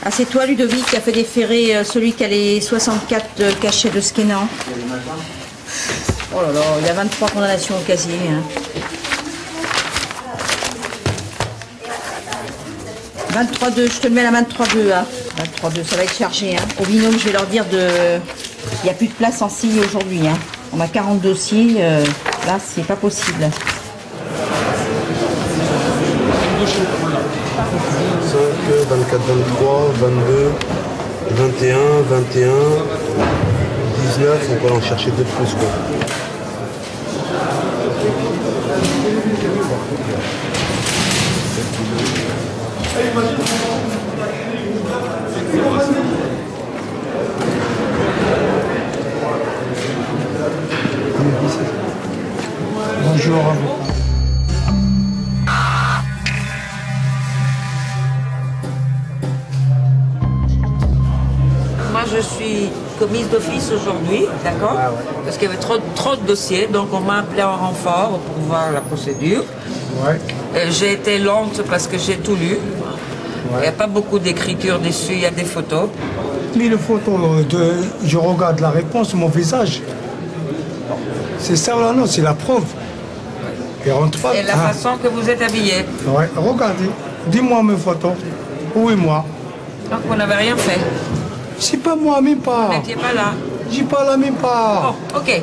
Ah, c'est toi, Ludovic, qui a fait déférer celui qui a les 64 cachets de Skénan. Oh là là, il y a 23 condamnations au casier. Hein. 23-2, je te le mets à la 23-2. Hein. 23-2, ça va être chargé. Hein. Au binôme, je vais leur dire de... Il n'y a plus de place en scie aujourd'hui. Hein. On a 40 dossiers. Là, c'est pas possible. 5, 24, 23, 22, 21, 21, 19, on peut en chercher 2 de plus quoi. Bonjour. Moi, je suis commise d'office aujourd'hui, d'accord? Parce qu'il y avait trop de dossiers, donc on m'a appelé en renfort pour voir la procédure. J'ai été lente parce que j'ai tout lu. Il n'y a pas beaucoup d'écriture dessus, il y a des photos. Mais les photos, je regarde la réponse, mon visage. C'est ça là, non, c'est la preuve. Il rentre pas. Et la façon que vous êtes habillé. Ouais, regardez. Dis-moi mes photos. Où est moi? Donc vous n'avez rien fait. C'est pas moi, même pas. Vous n'étiez pas là. J'ai pas là, même pas. Bon, ok.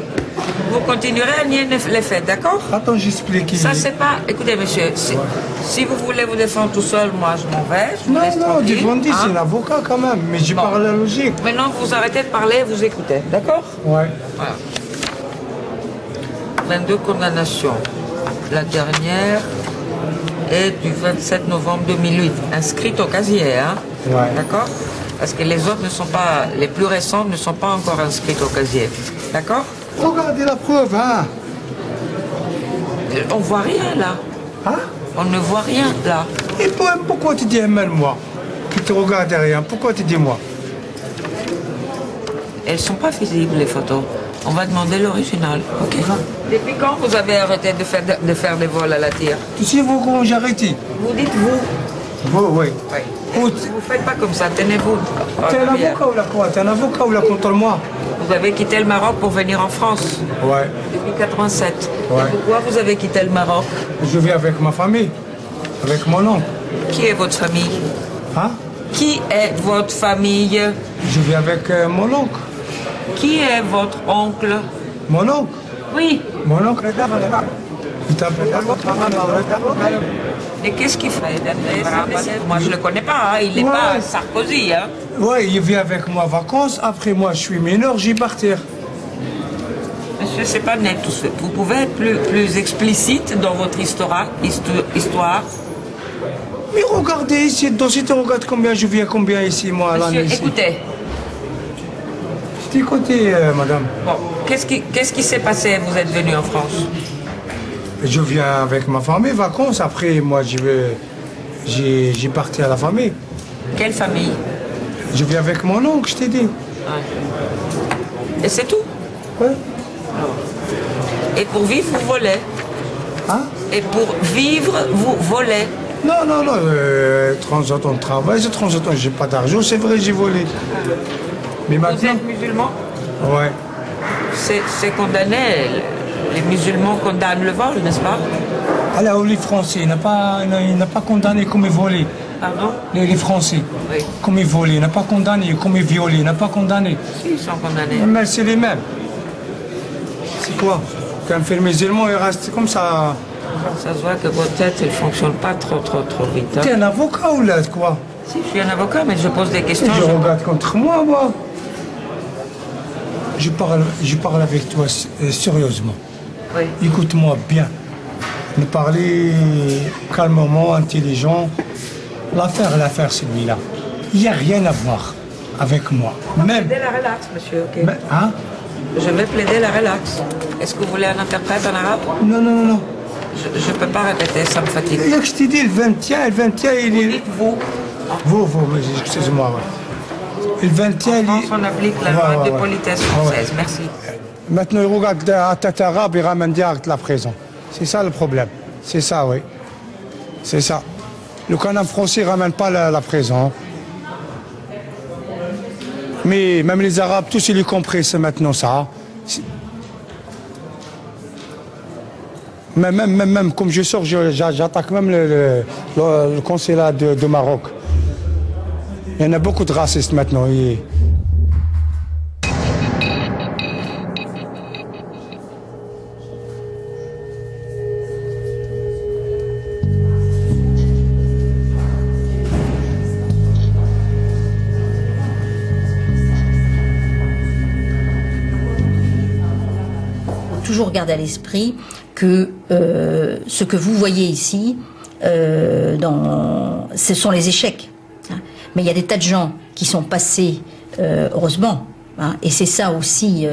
Vous continuerez à nier les faits, d'accord? Attends, j'explique. Ça, c'est pas... Écoutez, monsieur, si vous voulez vous défendre tout seul, moi, je m'en vais. Je vous laisse tranquille. Défendre, c'est l'avocat quand même, mais j'ai parlé la logique. Maintenant, vous arrêtez de parler, vous écoutez, d'accord? Ouais. Voilà. 22 condamnations. La dernière est du 27 novembre 2008, inscrite au casier, hein? Ouais. D'accord? Parce que les autres ne sont pas... Les plus récentes ne sont pas encore inscrites au casier. D'accord? Regardez la preuve, hein? On voit rien, là. Hein? On ne voit rien, là. Et pourquoi tu dis moi? Tu te regardes rien. Pourquoi tu dis moi? Elles ne sont pas visibles, les photos. On va demander l'original, ok? Depuis quand vous avez arrêté de faire des vols à la tire? Tu sais, vous, comment j'ai arrêté? Vous dites vous? Vous, oui. Vous ne faites pas comme ça, tenez-vous. T'es un avocat ou la quoi? T'es un avocat ou la contre moi? Vous avez quitté le Maroc pour venir en France? Ouais. Depuis 87. Ouais. Et pourquoi vous avez quitté le Maroc? Je vis avec ma famille, avec mon oncle. Qui est votre famille? Hein? Qui est votre famille? Je vis avec mon oncle. Qui est votre oncle? Mon oncle? Oui. Mon oncle. Il t'appelle Et qu'est-ce qu'il fait? Moi, je ne le connais pas, hein. Il n'est pas Sarkozy. Hein. Oui, il vit avec moi en vacances. Après, moi, je suis mineur, j'y partir. Monsieur, c'est pas net tout ça. Vous pouvez être plus explicite dans votre histoire. Mais regardez ici, si tu regardes combien je vis, combien ici, moi, à l'année. Monsieur, écoutez. Je t'écoute, madame. Bon, qu'est-ce qui s'est passé? Vous êtes venu en France? Je viens avec ma famille, vacances. Après, moi, j'ai parti à la famille. Quelle famille? Je viens avec mon oncle, je t'ai dit. Ouais. Et c'est tout? Oui. Et pour vivre, vous volez? Hein? Et pour vivre, vous volez? Non, non, non. De temps en temps, je travaille. De temps en temps, j'ai pas d'argent. C'est vrai, j'ai volé. Mais maintenant... Vous êtes musulman? Ouais. C'est condamné. Les musulmans condamnent le vol, n'est-ce pas? Alors, les Français, il n'a pas condamné comme volé. Pardon? Les Français, oui. Comme volé, il n'a pas condamné, comme violé, il n'a pas condamné. Si, ils sont condamnés. Mais c'est les mêmes. C'est quoi? Qu'un fait musulman, il reste comme ça. Ça se voit que votre tête, elle ne fonctionne pas trop vite. Hein. T'es un avocat ou là, quoi? Si, je suis un avocat, mais je pose des questions. Je regarde contre moi, moi. Je parle avec toi sérieusement. Oui. Écoute-moi bien. Me parler calmement, intelligent. L'affaire, celui-là. Il n'y a rien à voir avec moi. On va plaider la relax, monsieur, ok? Mais, hein? Je vais plaider la relax. Est-ce que vous voulez un interprète en arabe? Non, non, non, non. Je ne peux pas répéter, ça me fatigue. Il y a que je t'ai dit, le 21, il est... Vous dites vous. Vous, mais excusez-moi. Le 21, en France, on applique la loi de politesse française. Merci. Maintenant, il regarde à tête arabe, il ramène direct la prison. C'est ça le problème. C'est ça, oui. C'est ça. Le canon français ne ramène pas la prison. Mais même les Arabes, tous ils y compris, c'est maintenant ça. Même comme je sors, j'attaque même le consulat de Maroc. Il y en a beaucoup de racistes maintenant. Toujours garder à l'esprit que ce que vous voyez ici, ce sont les échecs. Hein. Mais il y a des tas de gens qui sont passés, heureusement, hein, et c'est ça aussi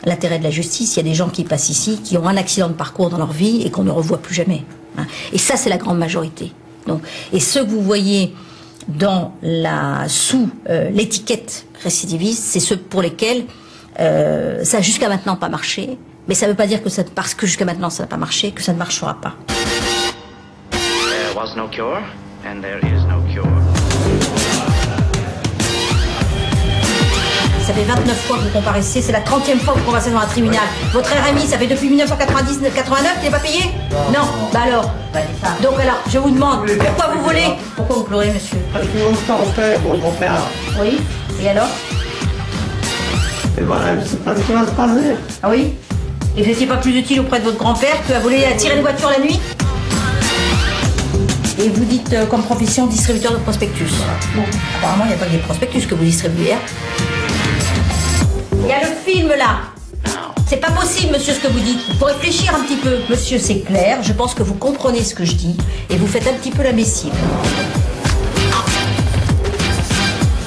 l'intérêt de la justice. Il y a des gens qui passent ici, qui ont un accident de parcours dans leur vie et qu'on ne revoit plus jamais. Hein. Et ça, c'est la grande majorité. Donc, et ce que vous voyez sous l'étiquette récidiviste, c'est ceux pour lesquels ça n'a jusqu'à maintenant pas marché. Mais ça ne veut pas dire que parce que jusqu'à maintenant ça n'a pas marché, que ça ne marchera pas. There was no cure, and there is no cure. ça fait 29 fois que vous comparaissez, c'est la 30e fois que vous comparaissez devant un tribunal. Votre RMI, ça fait depuis 1989, il n'est pas payé? Non. Bah alors. Donc alors, je vous demande, pourquoi vous volez? Pourquoi vous pleurez, monsieur? Mon grand-père. Oui. Et alors? Et voilà, je sais pas de quoi se parler. Ah oui? Et vous n'étiez pas plus utile auprès de votre grand-père qu'à voler, à tirer une voiture la nuit? Et vous dites comme profession distributeur de prospectus. Bon, apparemment, il n'y a pas que des prospectus que vous distribuez. Il y a le film là. C'est pas possible, monsieur, ce que vous dites. Il faut réfléchir un petit peu. Monsieur, c'est clair. Je pense que vous comprenez ce que je dis et vous faites un petit peu la lessive.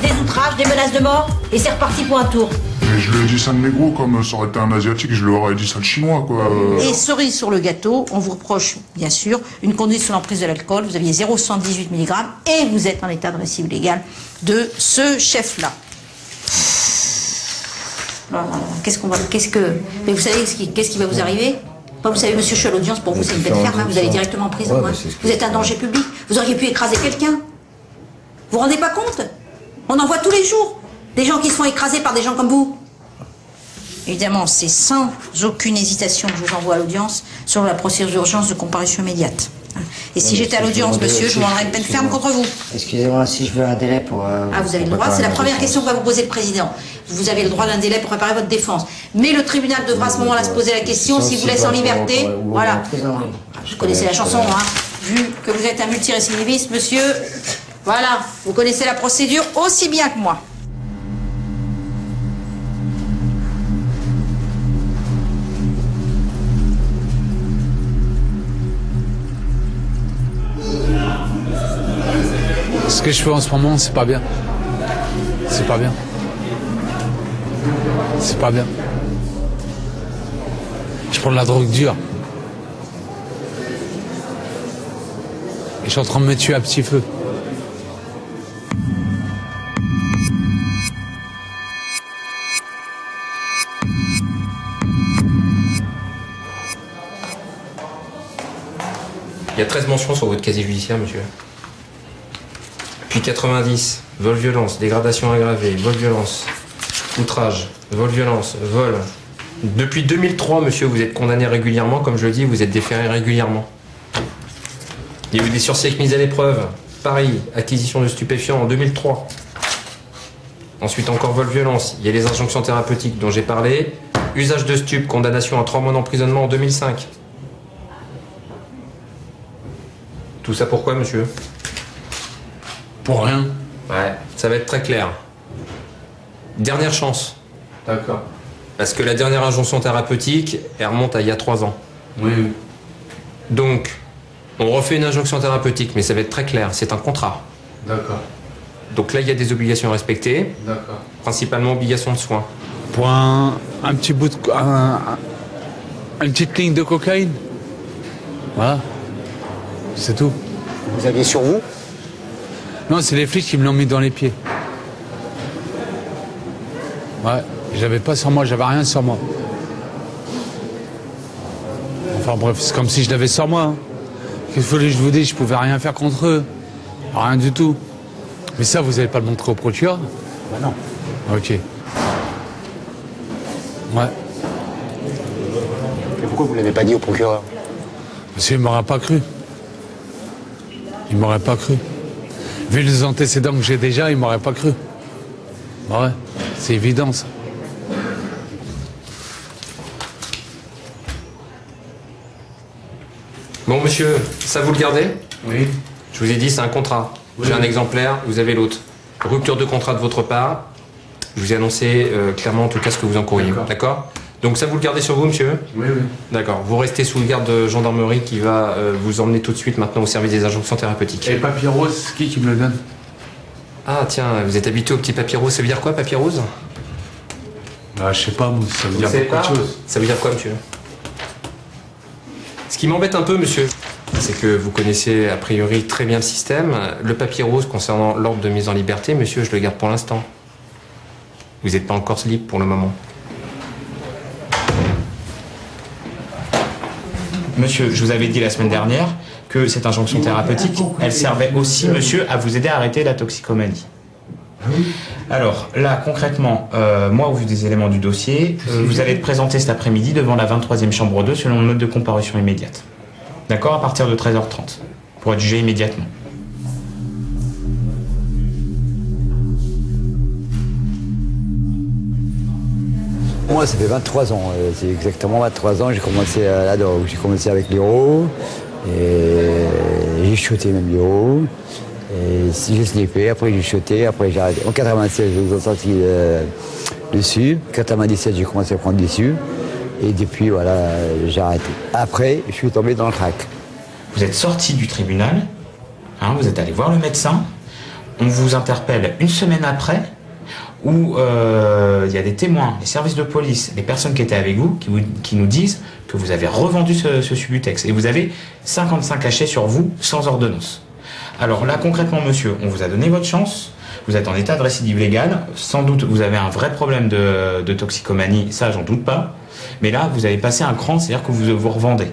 Des outrages, des menaces de mort et c'est reparti pour un tour. Mais je lui ai dit ça de négro, comme ça aurait été un asiatique, je lui aurais dit ça de chinois, quoi. Et cerise sur le gâteau, on vous reproche, bien sûr, une conduite sous l'emprise de l'alcool. Vous aviez 0,118 mg et vous êtes en état de récidive légale de ce chef-là. Mais vous savez qu'est-ce qui va vous arriver? Vous savez, monsieur, je suis à l'audience, pour vous, c'est une peine ferme, hein, vous allez directement en prison. Ouais, vous êtes un danger public. Vous auriez pu écraser quelqu'un. Vous vous rendez pas compte? On en voit tous les jours. Des gens qui se font écraser par des gens comme vous. Évidemment, c'est sans aucune hésitation que je vous envoie à l'audience sur la procédure d'urgence de comparution immédiate. Et si j'étais à l'audience, monsieur, je vous rendrais une peine ferme contre vous. Excusez-moi, si je veux un délai pour... Ah, vous avez le droit, c'est la première question que va vous poser le président. Vous avez le droit d'un délai pour préparer votre défense. Mais le tribunal devra à ce moment-là se poser la question s'il vous laisse en liberté. Voilà. Je connaissais la chanson, hein. Vu que vous êtes un multirécidiviste, monsieur, voilà, vous connaissez la procédure aussi bien que moi. Ce que je fais en ce moment, c'est pas bien. C'est pas bien. C'est pas bien. Je prends de la drogue dure. Et je suis en train de me tuer à petit feu. Il y a 13 mentions sur votre casier judiciaire, monsieur. Puis 90, vol-violence, dégradation aggravée, vol-violence, outrage, vol-violence, vol. Depuis 2003, monsieur, vous êtes condamné régulièrement, comme je le dis, vous êtes déféré régulièrement. Il y a eu des sursis avec mise à l'épreuve. Paris, acquisition de stupéfiants en 2003. Ensuite encore vol-violence, il y a les injonctions thérapeutiques dont j'ai parlé. Usage de stupes, condamnation à 3 mois d'emprisonnement en 2005. Tout ça pourquoi, monsieur? Pour rien. Ouais, ça va être très clair. Dernière chance. D'accord. Parce que la dernière injonction thérapeutique, elle remonte à il y a 3 ans. Oui. Donc, on refait une injonction thérapeutique, mais ça va être très clair, c'est un contrat. D'accord. Donc là, il y a des obligations à respecter. D'accord. Principalement obligation de soins. Pour un petit bout de... une petite ligne de cocaïne. Voilà. C'est tout. Vous aviez sur vous? Non, c'est les flics qui me l'ont mis dans les pieds. Ouais, j'avais pas sur moi, j'avais rien sur moi. Enfin bref, c'est comme si je l'avais sur moi. Hein. Qu'est-ce que je vous dis, je pouvais rien faire contre eux. Rien du tout. Mais ça, vous allez pas le montrer au procureur? Bah non. Ok. Ouais. Et pourquoi vous l'avez pas dit au procureur? Parce qu'il m'aurait pas cru. Il m'aurait pas cru. Vu les antécédents que j'ai déjà, il m'aurait pas cru. Ouais, c'est évident ça. Bon, monsieur, ça vous le gardez? Oui. Je vous ai dit, c'est un contrat. Oui. J'ai un exemplaire, vous avez l'autre. Rupture de contrat de votre part. Je vous ai annoncé clairement en tout cas ce que vous encourriez. D'accord? Donc ça vous le gardez sur vous, monsieur? Oui, oui. D'accord. Vous restez sous le garde de gendarmerie qui va vous emmener tout de suite maintenant au service des injonctions thérapeutiques. Et le papier rose, c'est qui me le donne? Ah tiens, vous êtes habitué au petit papier rose. Ça veut dire quoi, papier rose? Bah, je sais pas, moi, ça veut dire beaucoup de choses. Ça veut dire quoi, monsieur? Ce qui m'embête un peu, monsieur, c'est que vous connaissez a priori très bien le système. Le papier rose concernant l'ordre de mise en liberté, monsieur, je le garde pour l'instant. Vous n'êtes pas encore libre pour le moment. Monsieur, je vous avais dit la semaine dernière que cette injonction thérapeutique, elle servait aussi, monsieur, à vous aider à arrêter la toxicomanie. Alors là, concrètement, moi, au vu des éléments du dossier, vous allez être présenté cet après-midi devant la 23e chambre 2 selon le mode de comparution immédiate. D'accord, à partir de 13h30, pour être jugé immédiatement. Moi, ça fait 23 ans, c'est exactement 23 ans, j'ai commencé à la drogue. J'ai commencé avec l'héros, et j'ai shooté même l'héros, et j'ai sniffé, après j'ai shooté, après j'ai arrêté. En 96, j'ai sorti dessus, en 97, j'ai commencé à prendre dessus, et depuis, voilà, j'ai arrêté. Après, je suis tombé dans le crack. Vous êtes sorti du tribunal, hein, vous êtes allé voir le médecin, on vous interpelle une semaine après, où il y a des témoins, les services de police, les personnes qui étaient avec vous, qui nous disent que vous avez revendu ce Subutex. Et vous avez 55 cachets sur vous, sans ordonnance. Alors là, concrètement, monsieur, on vous a donné votre chance. Vous êtes en état de récidive légale. Sans doute, vous avez un vrai problème de toxicomanie. Ça, j'en doute pas. Mais là, vous avez passé un cran, c'est-à-dire que vous revendez.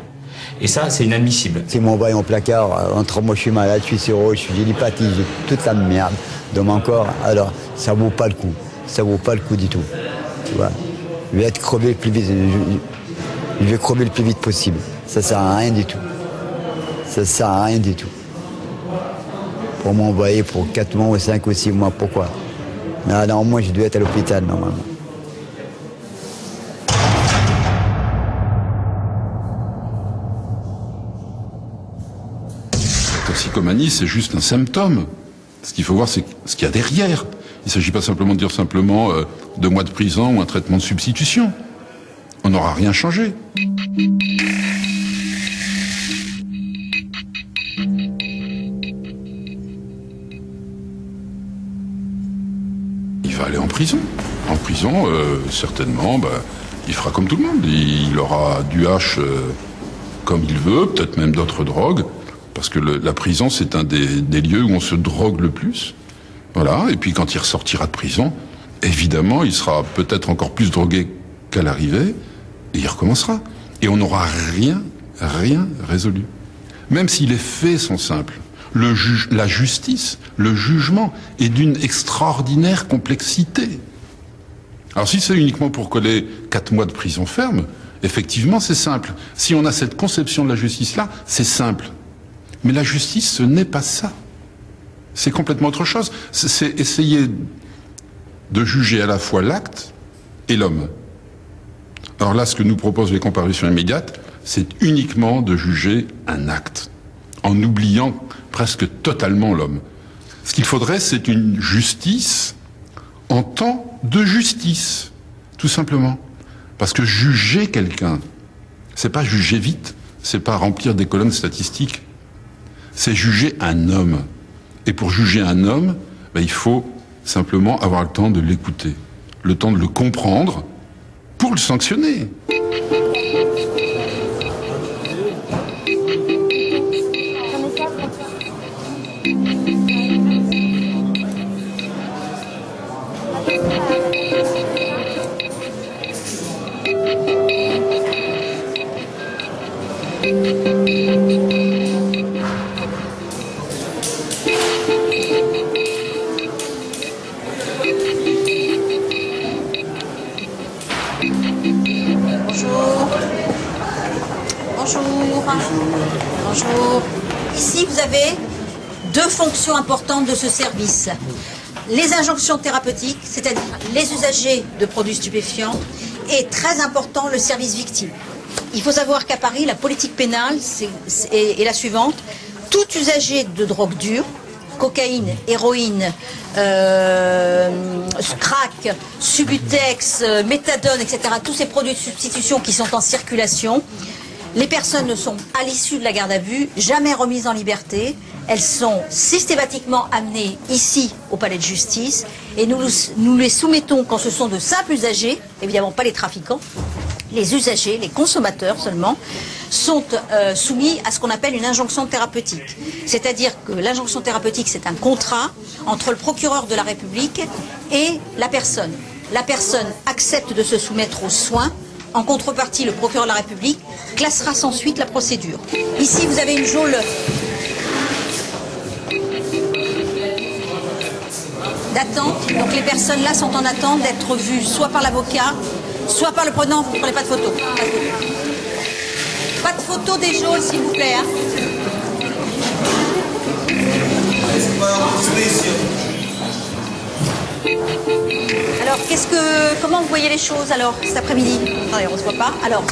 Et ça, c'est inadmissible. Si m'envoie en placard, entre moi je suis malade, je suis séro, j'ai l'hypathie, j'ai toute la merde dans mon corps, alors ça vaut pas le coup. Ça vaut pas le coup du tout. Tu vois. Je vais être crevé le plus vite. Je vais crever le plus vite possible. Ça sert à rien du tout. Ça sert à rien du tout. Pour m'envoyer pour 4 mois ou 5 ou 6 mois, pourquoi? Là, normalement, je dois être à l'hôpital, normalement. La toxicomanie, c'est juste un symptôme. Ce qu'il faut voir, c'est ce qu'il y a derrière. Il ne s'agit pas simplement de dire 2 mois de prison ou un traitement de substitution. On n'aura rien changé. Il va aller en prison. En prison, certainement, il fera comme tout le monde. Il aura du hash comme il veut, peut-être même d'autres drogues. Parce que la prison, c'est un des lieux où on se drogue le plus. Voilà, et puis quand il ressortira de prison, évidemment, il sera peut-être encore plus drogué qu'à l'arrivée, et il recommencera. Et on n'aura rien résolu. Même si les faits sont simples, la justice, le jugement est d'une extraordinaire complexité. Alors si c'est uniquement pour coller 4 mois de prison ferme, effectivement c'est simple. Si on a cette conception de la justice-là, c'est simple. Mais la justice, ce n'est pas ça. C'est complètement autre chose. C'est essayer de juger à la fois l'acte et l'homme. Alors là, ce que nous proposent les comparutions immédiates, c'est uniquement de juger un acte, en oubliant presque totalement l'homme. Ce qu'il faudrait, c'est une justice en temps de justice, tout simplement. Parce que juger quelqu'un, c'est pas juger vite, c'est pas remplir des colonnes statistiques, c'est juger un homme. Et pour juger un homme, il faut simplement avoir le temps de l'écouter, le temps de le comprendre pour le sanctionner. Bonjour. Ici, vous avez 2 fonctions importantes de ce service. Les injonctions thérapeutiques, c'est-à-dire les usagers de produits stupéfiants, et très important, le service victime. Il faut savoir qu'à Paris, la politique pénale est la suivante. Tout usager de drogue dure, cocaïne, héroïne, crack, Subutex, méthadone, etc., tous ces produits de substitution qui sont en circulation, les personnes ne sont, à l'issue de la garde à vue, jamais remises en liberté. Elles sont systématiquement amenées ici, au palais de justice, et nous les soumettons quand ce sont de simples usagers, évidemment pas les trafiquants, les usagers, les consommateurs seulement, sont soumis à ce qu'on appelle une injonction thérapeutique. C'est-à-dire que l'injonction thérapeutique, c'est un contrat entre le procureur de la République et la personne. La personne accepte de se soumettre aux soins. En contrepartie, le procureur de la République classera sans suite la procédure. Ici, vous avez une geôle. d'attente. Donc les personnes là sont en attente d'être vues soit par l'avocat, soit par le prenant. Vous ne prenez pas de photo. Pas de photo des geôles, s'il vous plaît. Hein. Alors, comment vous voyez les choses alors cet après-midi? Attendez, on ne se voit pas. Alors,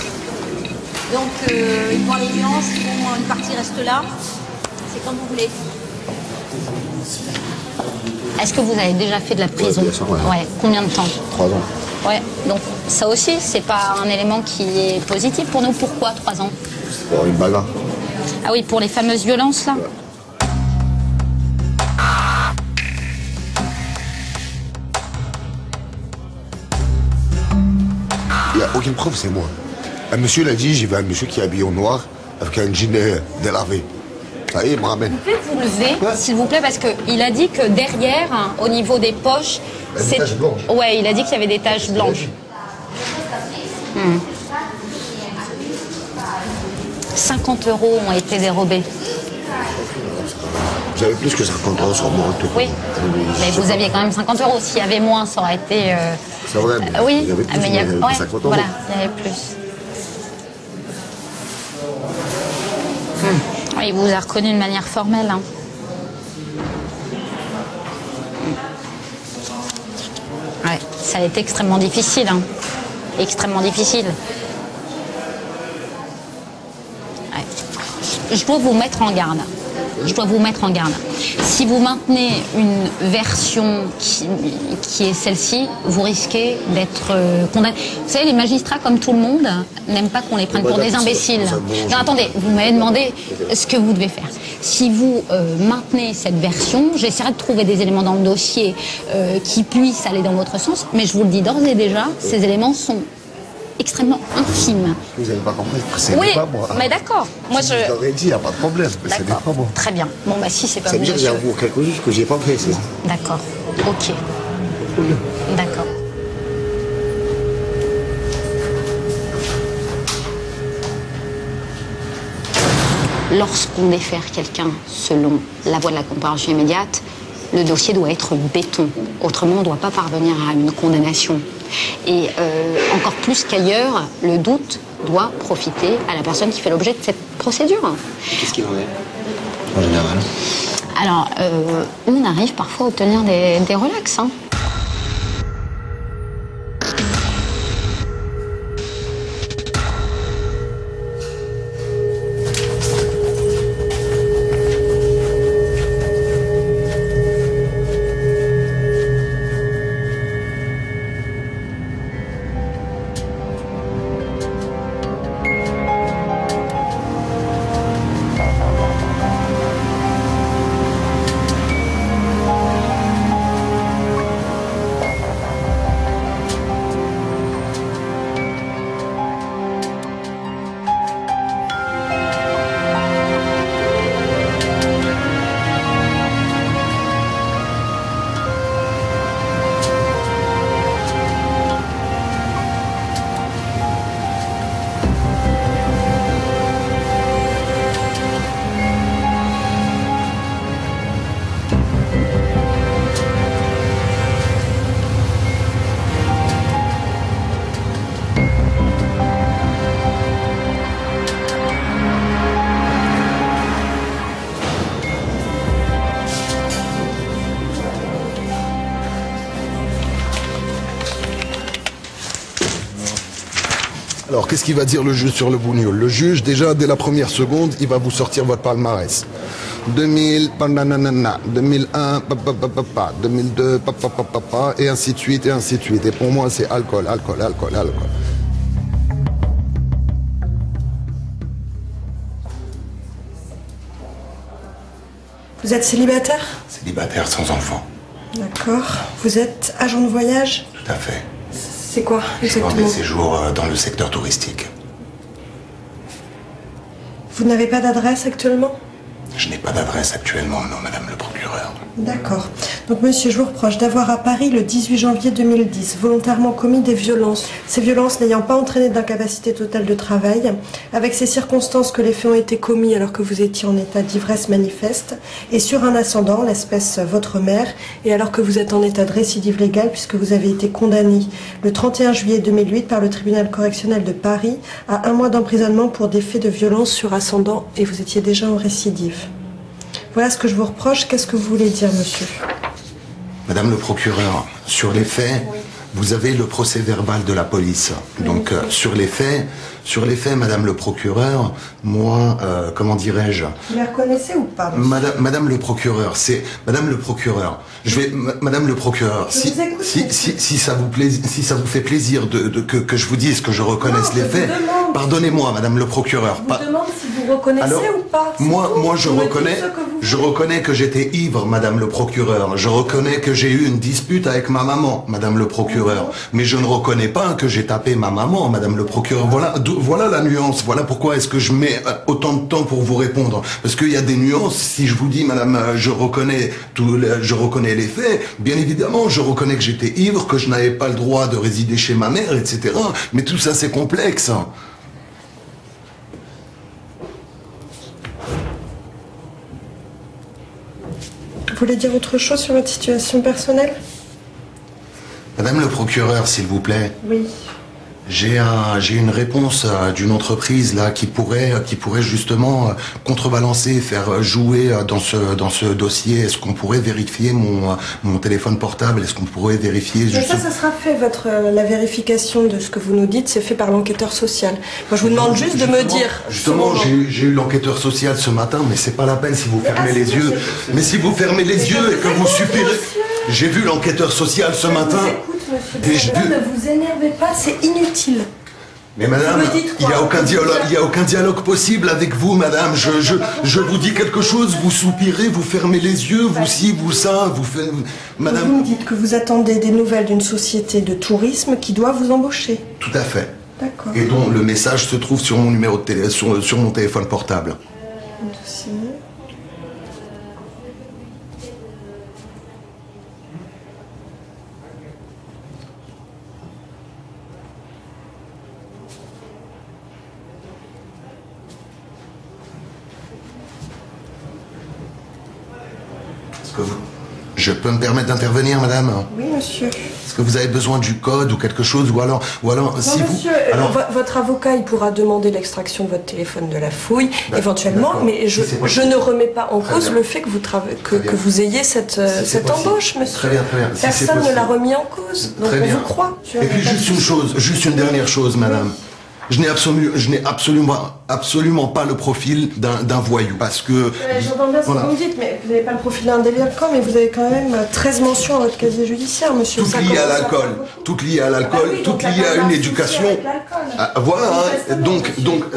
donc ils vont à l'audience, une partie reste là. C'est comme vous voulez. Est-ce que vous avez déjà fait de la prison? Ouais. Combien de temps? 3 ans. Ouais. Donc ça aussi, c'est pas un élément qui est positif pour nous. Pourquoi 3 ans? Pour une bagarre. Ah oui, pour les fameuses violences là. Il n'y a aucune preuve, c'est moi. Un monsieur l'a dit, j'ai vu un monsieur qui est habillé en noir avec un jean délavé. Ça y est, il me ramène. Vous pouvez vous lever, s'il vous plaît, parce qu'il a dit que derrière, hein, au niveau des poches, c'est... Des taches blanches. Ouais, il a dit qu'il y avait des taches blanches. 50 € ont été dérobés. J'avais plus que 50 € sur moi. Tout. Oui, mais vous aviez quand même 50 €. S'il y avait moins, ça aurait été... C'est vrai, mais oui, il y avait plus, mais il y avait, ouais, 50 €. Voilà, il y avait plus. Il vous a reconnu de manière formelle. Hein. Ouais, ça a été extrêmement difficile. Hein. Extrêmement difficile. Ouais. Je dois vous mettre en garde. Je dois vous mettre en garde. Si vous maintenez une version qui est celle-ci, vous risquez d'être condamné. Vous savez, les magistrats, comme tout le monde, n'aiment pas qu'on les prenne pour des imbéciles. Non, attendez, vous m'avez demandé ce que vous devez faire. Si vous maintenez cette version, j'essaierai de trouver des éléments dans le dossier qui puissent aller dans votre sens, mais je vous le dis d'ores et déjà, ces éléments sont extrêmement infime. Vous n'avez pas compris, c'est oui, pas moi. Mais d'accord. Moi, je vous aurais dit, il n'y a pas de problème, mais ce n'est pas moi. Très bien. Bon, bah si c'est pas vous. Ça veut dire que monsieur. j'avoue quelque chose que je n'ai pas fait, c'est ça. D'accord. Ok. D'accord. Lorsqu'on défère quelqu'un selon la voie de la comparution immédiate, le dossier doit être béton. Autrement, on ne doit pas parvenir à une condamnation. Et encore plus qu'ailleurs, le doute doit profiter à la personne qui fait l'objet de cette procédure. Qu'est-ce qu'il en est, en général? Alors, on arrive parfois à obtenir des relax. Hein. Alors, qu'est-ce qu'il va dire le juge sur le bougnoul? Le juge, déjà, dès la première seconde, il va vous sortir votre palmarès. 2000, 2001, 2002, et ainsi de suite, et ainsi de suite. Et pour moi, c'est alcool, alcool, alcool, alcool. Vous êtes célibataire? Célibataire sans enfant. D'accord. Vous êtes agent de voyage? Tout à fait. C'est quoi Je vends exactement? des séjours dans le secteur touristique. Vous n'avez pas d'adresse actuellement? Je n'ai pas d'adresse actuellement, non, madame le procureur. procureur. D'accord. Donc, monsieur, je vous reproche d'avoir à Paris, le 18 janvier 2010, volontairement commis des violences. Ces violences n'ayant pas entraîné d'incapacité totale de travail, avec ces circonstances que les faits ont été commis alors que vous étiez en état d'ivresse manifeste, et sur un ascendant, l'espèce votre mère, et alors que vous êtes en état de récidive légale, puisque vous avez été condamné le 31 juillet 2008 par le tribunal correctionnel de Paris à 1 mois d'emprisonnement pour des faits de violence sur ascendant, et vous étiez déjà en récidive. Voilà ce que je vous reproche. Qu'est-ce que vous voulez dire, monsieur? Madame le procureur, sur les faits, vous avez le procès verbal de la police. Donc, sur les faits, Madame le procureur, moi, comment dirais-je? Vous les reconnaissez ou pas, monsieur? Madame le procureur, Madame le procureur, si ça vous fait plaisir que je vous dise que je reconnaisse les faits, pardonnez-moi, Madame le procureur. Je vous demande si vous reconnaissez ou pas. Moi, je reconnais que j'étais ivre, Madame le procureur. Je reconnais que j'ai eu une dispute avec ma maman, Madame le procureur. Mais je ne reconnais pas que j'ai tapé ma maman, Madame le procureur. Voilà la nuance. Voilà pourquoi est-ce que je mets autant de temps pour vous répondre. Parce qu'il y a des nuances. Si je vous dis, Madame, je reconnais les faits, bien évidemment, je reconnais que j'étais ivre, que je n'avais pas le droit de résider chez ma mère, etc. Mais tout ça, c'est complexe. Vous voulez dire autre chose sur votre situation personnelle? Madame le procureur, s'il vous plaît. Oui. J'ai une réponse d'une entreprise là qui pourrait justement contrebalancer, faire jouer dans ce dossier. Est-ce qu'on pourrait vérifier mon téléphone portable? Est-ce qu'on pourrait vérifier justement... Ça sera fait, la vérification de ce que vous nous dites, c'est fait par l'enquêteur social. Moi, je vous demande juste de me dire... Justement, j'ai eu l'enquêteur social ce matin, mais c'est pas la peine si vous fermez les yeux. Mais si vous fermez les yeux et que vous suppirez... J'ai vu l'enquêteur social ce matin. Monsieur, ne vous énervez pas, c'est inutile. Mais madame, il n'y a aucun dialogue possible avec vous, madame. Je vous dis quelque chose, vous soupirez, vous fermez les yeux, vous ci, vous ça, vous faites... Madame... Vous me dites que vous attendez des nouvelles d'une société de tourisme qui doit vous embaucher. Tout à fait. D'accord. Et dont le message se trouve sur mon numéro de sur mon téléphone portable. Dossier. Je peux me permettre d'intervenir, madame? Oui, monsieur. Est-ce que vous avez besoin du code ou quelque chose? Ou alors non, si monsieur, votre avocat, il pourra demander l'extraction de votre téléphone de la fouille, éventuellement, mais je ne remets pas en cause le fait que vous ayez cette embauche, monsieur. Très bien, très bien. Personne ne l'a remis en cause, donc on vous croit. Et puis juste une dernière chose, madame. Je n'ai absolument pas le profil d'un voyou, parce que... J'entends bien ce que vous me dites, mais vous n'avez pas le profil d'un délinquant, mais vous avez quand même 13 mentions à votre casier judiciaire, monsieur. Toutes liées à l'alcool, toutes liées à l'alcool, toutes liées à une éducation. Voilà, hein.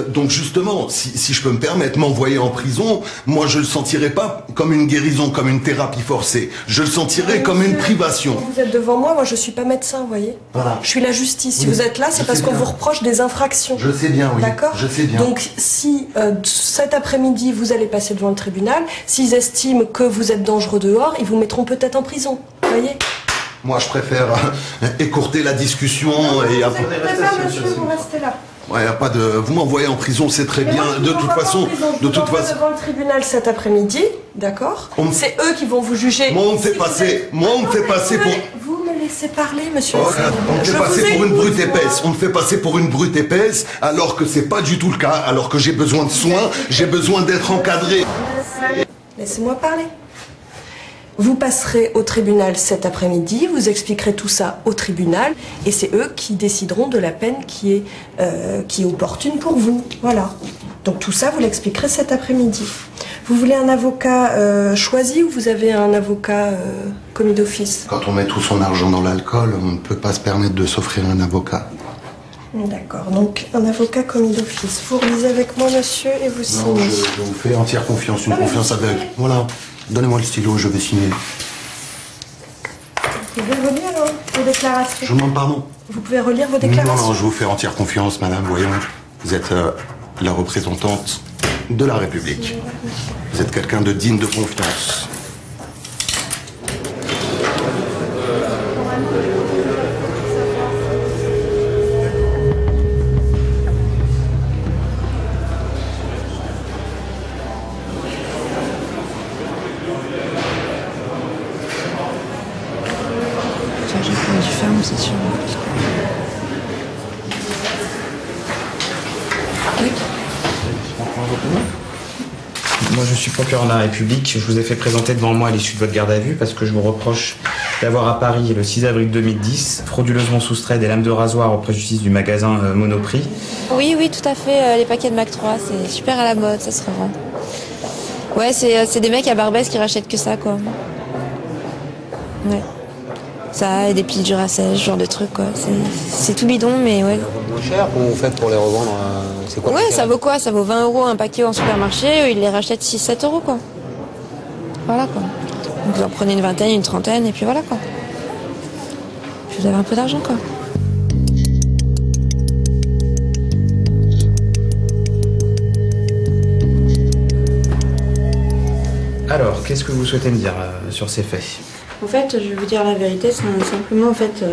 Donc justement, si je peux me permettre, m'envoyer en prison, moi je le sentirais pas comme une guérison, comme une thérapie forcée. Je le sentirais comme une privation. Vous êtes devant moi je suis pas médecin, vous voyez. Voilà. Je suis la justice. Si vous êtes là, c'est parce qu'on vous reproche des infractions. Je sais bien, oui. D'accord. Je sais bien. Donc, si cet après-midi, vous allez passer devant le tribunal, s'ils estiment que vous êtes dangereux dehors, ils vous mettront peut-être en prison. Vous voyez? Moi, je préfère écourter la discussion et après... monsieur, vous restez là. Ouais, y a pas de... Vous m'envoyez en prison, c'est très bien. De toute façon... devant le tribunal cet après-midi, d'accord? C'est eux qui vont vous juger. Moi, on me fait passer pour... Vous me laissez parler, monsieur. On me fait passer pour une brute épaisse. On me fait passer pour une brute épaisse, alors que c'est pas du tout le cas. Alors que j'ai besoin de soins, j'ai besoin d'être encadré. Laissez-moi parler. Vous passerez au tribunal cet après-midi, vous expliquerez tout ça au tribunal, et c'est eux qui décideront de la peine qui est opportune pour vous. Voilà. Donc tout ça, vous l'expliquerez cet après-midi. Vous voulez un avocat choisi ou vous avez un avocat commis d'office? Quand on met tout son argent dans l'alcool, on ne peut pas se permettre de s'offrir un avocat. D'accord, donc un avocat commis d'office. Vous relisez avec moi, monsieur, et vous signez. Non, je vous fais entière confiance, une confiance aveugle. Voilà, donnez-moi le stylo, je vais signer. Vous pouvez relire vos déclarations. Je vous demande pardon. Vous pouvez relire vos déclarations. Non, je vous fais entière confiance, madame, voyons. Vous êtes la représentante de la République. Vous êtes quelqu'un de digne de confiance. Ça, j'ai pas du ferme, c'est sûr. Oui. Moi, je suis procureur de la République. Je vous ai fait présenter devant moi à l'issue de votre garde à vue parce que je vous reproche d'avoir à Paris, le 6 avril 2010, frauduleusement soustrait des lames de rasoir au préjudice du magasin Monoprix. Oui, oui, tout à fait. Les paquets de Mac 3, c'est super à la mode, ça se revend. Ouais, c'est des mecs à Barbès qui rachètent que ça, quoi. Ouais. Ça, et des piles Duracell, ce genre de trucs, quoi. C'est tout bidon, mais ouais. Moins cher, comment vous faites pour les revendre? C'est quoi? Ouais, ça vaut quoi? Ça vaut 20 € un paquet en supermarché, ils les rachètent 6-7 €, quoi. Voilà, quoi. Donc vous en prenez une vingtaine, une trentaine, et puis voilà, quoi. Puis vous avez un peu d'argent, quoi. Alors, qu'est-ce que vous souhaitez me dire sur ces faits? En fait, je vais vous dire la vérité, simplement, en fait,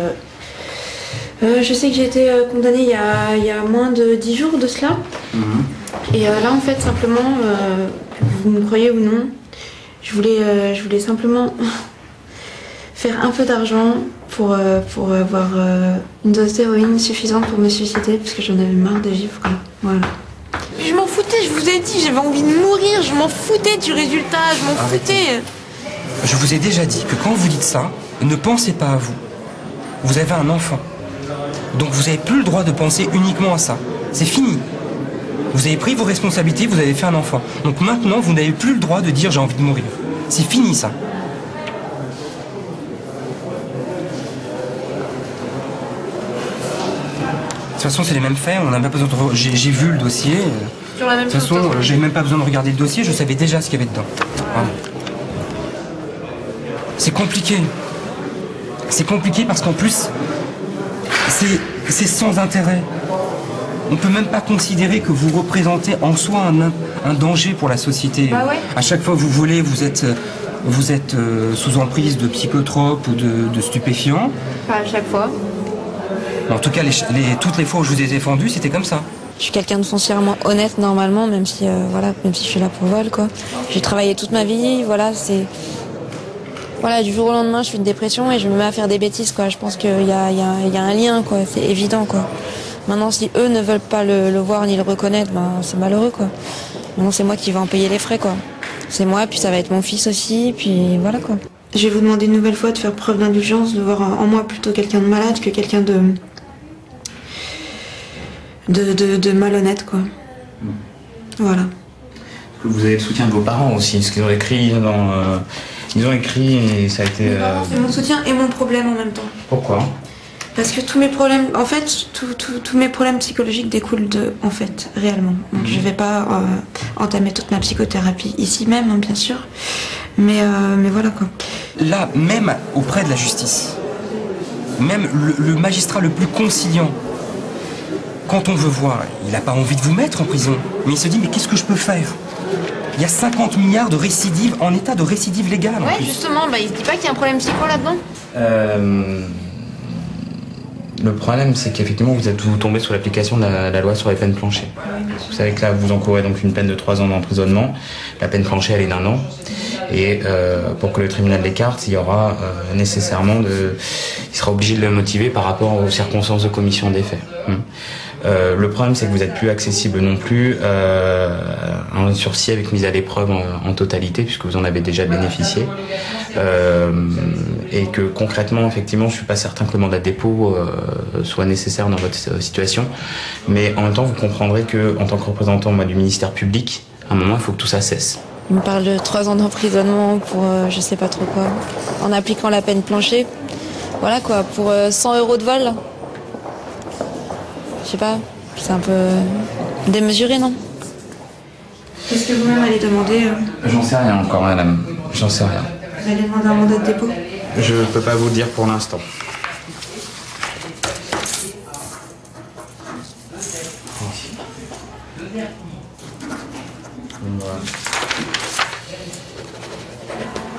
je sais que j'ai été condamnée il y a moins de 10 jours de cela. Et là, en fait, simplement, vous me croyez ou non, je voulais simplement faire un peu d'argent pour avoir une dose d'héroïne suffisante pour me suicider, parce que j'en avais marre de vivre, quoi. Voilà. Je m'en foutais, je vous ai dit, j'avais envie de mourir, je m'en foutais du résultat, je m'en foutais. Je vous ai déjà dit que quand vous dites ça, ne pensez pas à vous. Vous avez un enfant. Donc vous n'avez plus le droit de penser uniquement à ça. C'est fini. Vous avez pris vos responsabilités, vous avez fait un enfant. Donc maintenant, vous n'avez plus le droit de dire j'ai envie de mourir. C'est fini ça. De toute façon, c'est les mêmes faits, on n'a même pas besoin de... J'ai vu le dossier. Sur la même de toute façon, j'avais même pas besoin de regarder le dossier, je savais déjà ce qu'il y avait dedans. Voilà. C'est compliqué. C'est compliqué parce qu'en plus, c'est sans intérêt. On peut même pas considérer que vous représentez en soi un danger pour la société. Bah ouais. À chaque fois que vous volez, vous êtes sous emprise de psychotropes ou de stupéfiants. Pas à chaque fois. En tout cas, toutes les fois où je vous ai défendu, c'était comme ça. Je suis quelqu'un de foncièrement honnête normalement, même si je suis là pour le vol, quoi. J'ai travaillé toute ma vie, voilà, c'est... Voilà, du jour au lendemain, je fais une dépression et je me mets à faire des bêtises, quoi. Je pense qu'il y a un lien, quoi. C'est évident, quoi. Maintenant, si eux ne veulent pas le voir ni le reconnaître, ben, c'est malheureux, quoi. Maintenant, c'est moi qui vais en payer les frais, quoi. C'est moi, puis ça va être mon fils aussi, puis voilà, quoi. Je vais vous demander une nouvelle fois de faire preuve d'indulgence, de voir en moi plutôt quelqu'un de malade que quelqu'un de malhonnête, quoi. Voilà. Vous avez le soutien de vos parents aussi, ce qu'ils ont écrit dans... Ils ont écrit et ça a été... Mes parents, c'est mon soutien et mon problème en même temps. Pourquoi? Parce que tous mes problèmes, en fait, tous mes problèmes psychologiques découlent de, en fait, réellement. Donc je vais pas entamer toute ma psychothérapie ici même, hein, bien sûr. Mais voilà, quoi. Là, même auprès de la justice, même le magistrat le plus conciliant, quand on veut voir, il n'a pas envie de vous mettre en prison. Mais il se dit, mais qu'est-ce que je peux faire? Il y a 50 milliards de récidives en état de récidive légale. Ouais, justement, il se dit pas qu'il y a un problème psycho là-dedans? Le problème, c'est qu'effectivement, vous tombez sous l'application de la loi sur les peines planchées. Vous savez que là, vous encourez donc une peine de 3 ans d'emprisonnement. La peine planchée, elle est d'1 an. Et pour que le tribunal l'écarte, il y aura nécessairement il sera obligé de le motiver par rapport aux circonstances de commission des faits. Le problème, c'est que vous n'êtes plus accessible non plus à un sursis avec mise à l'épreuve en totalité, puisque vous en avez déjà bénéficié. Et que concrètement, effectivement, je ne suis pas certain que le mandat de dépôt soit nécessaire dans votre situation. Mais en même temps, vous comprendrez qu'en tant que représentant du ministère public, à un moment, il faut que tout ça cesse. Il me parle de 3 ans d'emprisonnement pour je sais pas trop quoi, en appliquant la peine planchée. Voilà, quoi, pour 100 € de vol. Je sais pas, c'est un peu démesuré, non? Qu'est-ce que vous-même allez demander J'en sais rien encore, madame. J'en sais rien. Vous allez demander un mandat de dépôt? Je peux pas vous le dire pour l'instant.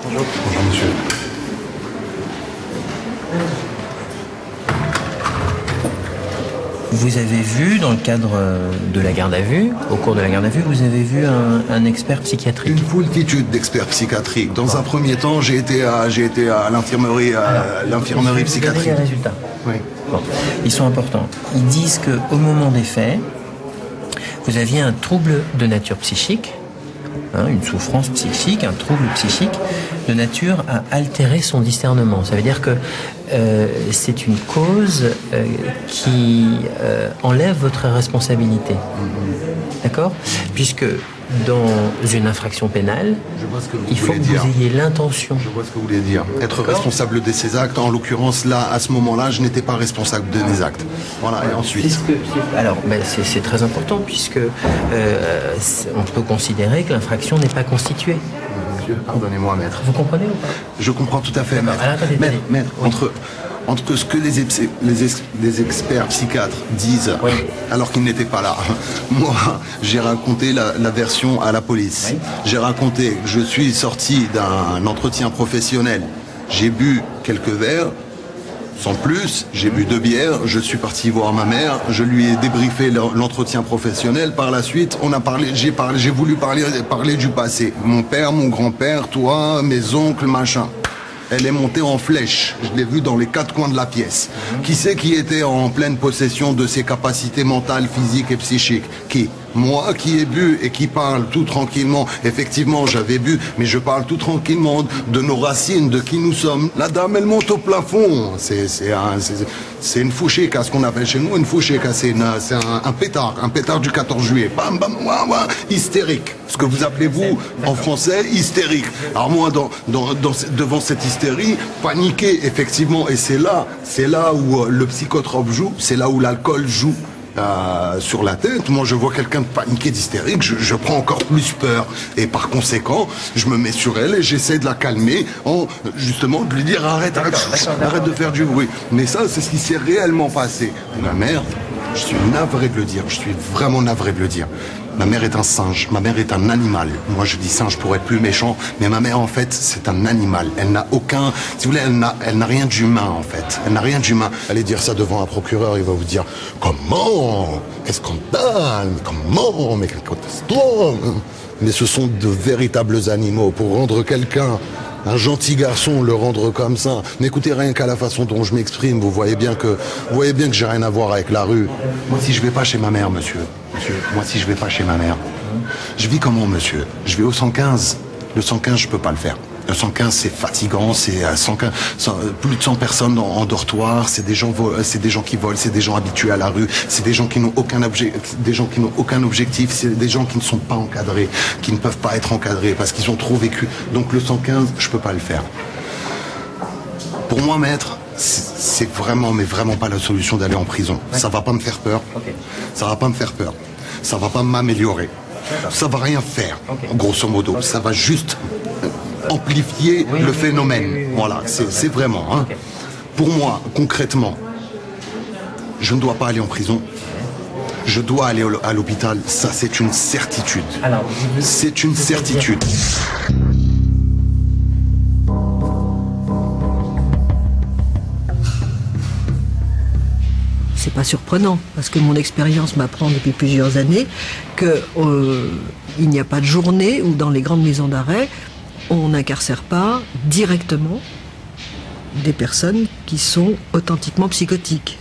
Bonjour. Bonjour, monsieur. vous avez vu, dans le cadre de la garde à vue, au cours de la garde à vue, vous avez vu un expert psychiatrique? Une foultitude d'experts psychiatriques. Dans un premier temps, j'ai été à l'infirmerie psychiatrique. Les résultats. Oui. Bon. Ils sont importants. Ils disent qu'au moment des faits, vous aviez un trouble de nature psychique, une souffrance psychique, un trouble psychique de nature à altérer son discernement. Ça veut dire que c'est une cause qui enlève votre responsabilité. D'accord? Puisque dans une infraction pénale, il faut que vous ayez l'intention. Je vois ce que vous voulez dire. Être responsable de ses actes. En l'occurrence, là, à ce moment-là, je n'étais pas responsable de mes actes. Voilà, et ensuite... Alors, c'est très important, puisque on peut considérer que l'infraction n'est pas constituée. Monsieur, pardonnez-moi, maître. Vous comprenez ou pas? Je comprends tout à fait, maître. Alors, attendez, maître, oui. entre ce que les experts psychiatres disent, oui, alors qu'ils n'étaient pas là, moi, j'ai raconté la version à la police. Oui. J'ai raconté que je suis sorti d'un entretien professionnel. J'ai bu quelques verres, sans plus, j'ai bu 2 bières, je suis parti voir ma mère, je lui ai débriefé l'entretien professionnel. Par la suite, on a parlé, j'ai voulu parler du passé. Mon père, mon grand-père, toi, mes oncles, machin. Elle est montée en flèche. Je l'ai vue dans les 4 coins de la pièce. Qui c'est qui était en pleine possession de ses capacités mentales, physiques et psychiques? Qui? Moi qui ai bu et qui parle tout tranquillement. Effectivement, j'avais bu, mais je parle tout tranquillement de nos racines, de qui nous sommes. La dame, elle monte au plafond. C'est une fouchéka, ce qu'on appelle chez nous une fouchéka. C'est un pétard du 14 juillet. Bam, bam, ouah, ouah, hystérique. Ce que vous appelez, vous, en français, hystérique. Alors moi, devant cette hystérie, paniqué, effectivement, et c'est là où le psychotrope joue, c'est là où l'alcool joue. Sur la tête, moi je vois quelqu'un de paniqué, d'hystérique, je prends encore plus peur et par conséquent je me mets sur elle et j'essaie de la calmer en justement de lui dire arrête de faire du bruit. Mais ça c'est ce qui s'est réellement passé. Ma mère, je suis navré de le dire, je suis vraiment navré de le dire. Ma mère est un singe, ma mère est un animal. Moi je dis singe pour être plus méchant, mais ma mère en fait c'est un animal. Elle n'a aucun, si vous voulez, elle n'a rien d'humain en fait. Elle n'a rien d'humain. Allez dire ça devant un procureur, il va vous dire comment? Quel scandale? Comment? Mais quelle catastrophe! Mais ce sont de véritables animaux. Pour rendre quelqu'un un gentil garçon, le rendre comme ça. N'écoutez rien qu'à la façon dont je m'exprime. Vous voyez bien que j'ai rien à voir avec la rue. Moi, si je vais pas chez ma mère, monsieur, moi, si je vais pas chez ma mère, je vis comment, monsieur? Je vais au 115. Le 115, je peux pas le faire. Le 115, c'est fatigant, c'est plus de 100 personnes en dortoir, c'est des gens qui volent, c'est des gens habitués à la rue, c'est des gens qui n'ont aucun objectif, c'est des gens qui ne sont pas encadrés, qui ne peuvent pas être encadrés parce qu'ils ont trop vécu. Donc le 115, je peux pas le faire. Pour moi, maître, c'est vraiment, mais vraiment pas la solution d'aller en prison. Ouais. Ça va pas me faire peur. Okay. Ça va pas me faire peur. Ça va pas m'améliorer. Ça va rien faire, grosso modo. Ça va juste amplifier le phénomène. Voilà, c'est vraiment. Hein. Pour moi, concrètement, je ne dois pas aller en prison. Je dois aller à l'hôpital. Ça, c'est une certitude. C'est une certitude. C'est pas surprenant, parce que mon expérience m'apprend depuis plusieurs années que il n'y a pas de journée où dans les grandes maisons d'arrêt, on n'incarcère pas directement des personnes qui sont authentiquement psychotiques.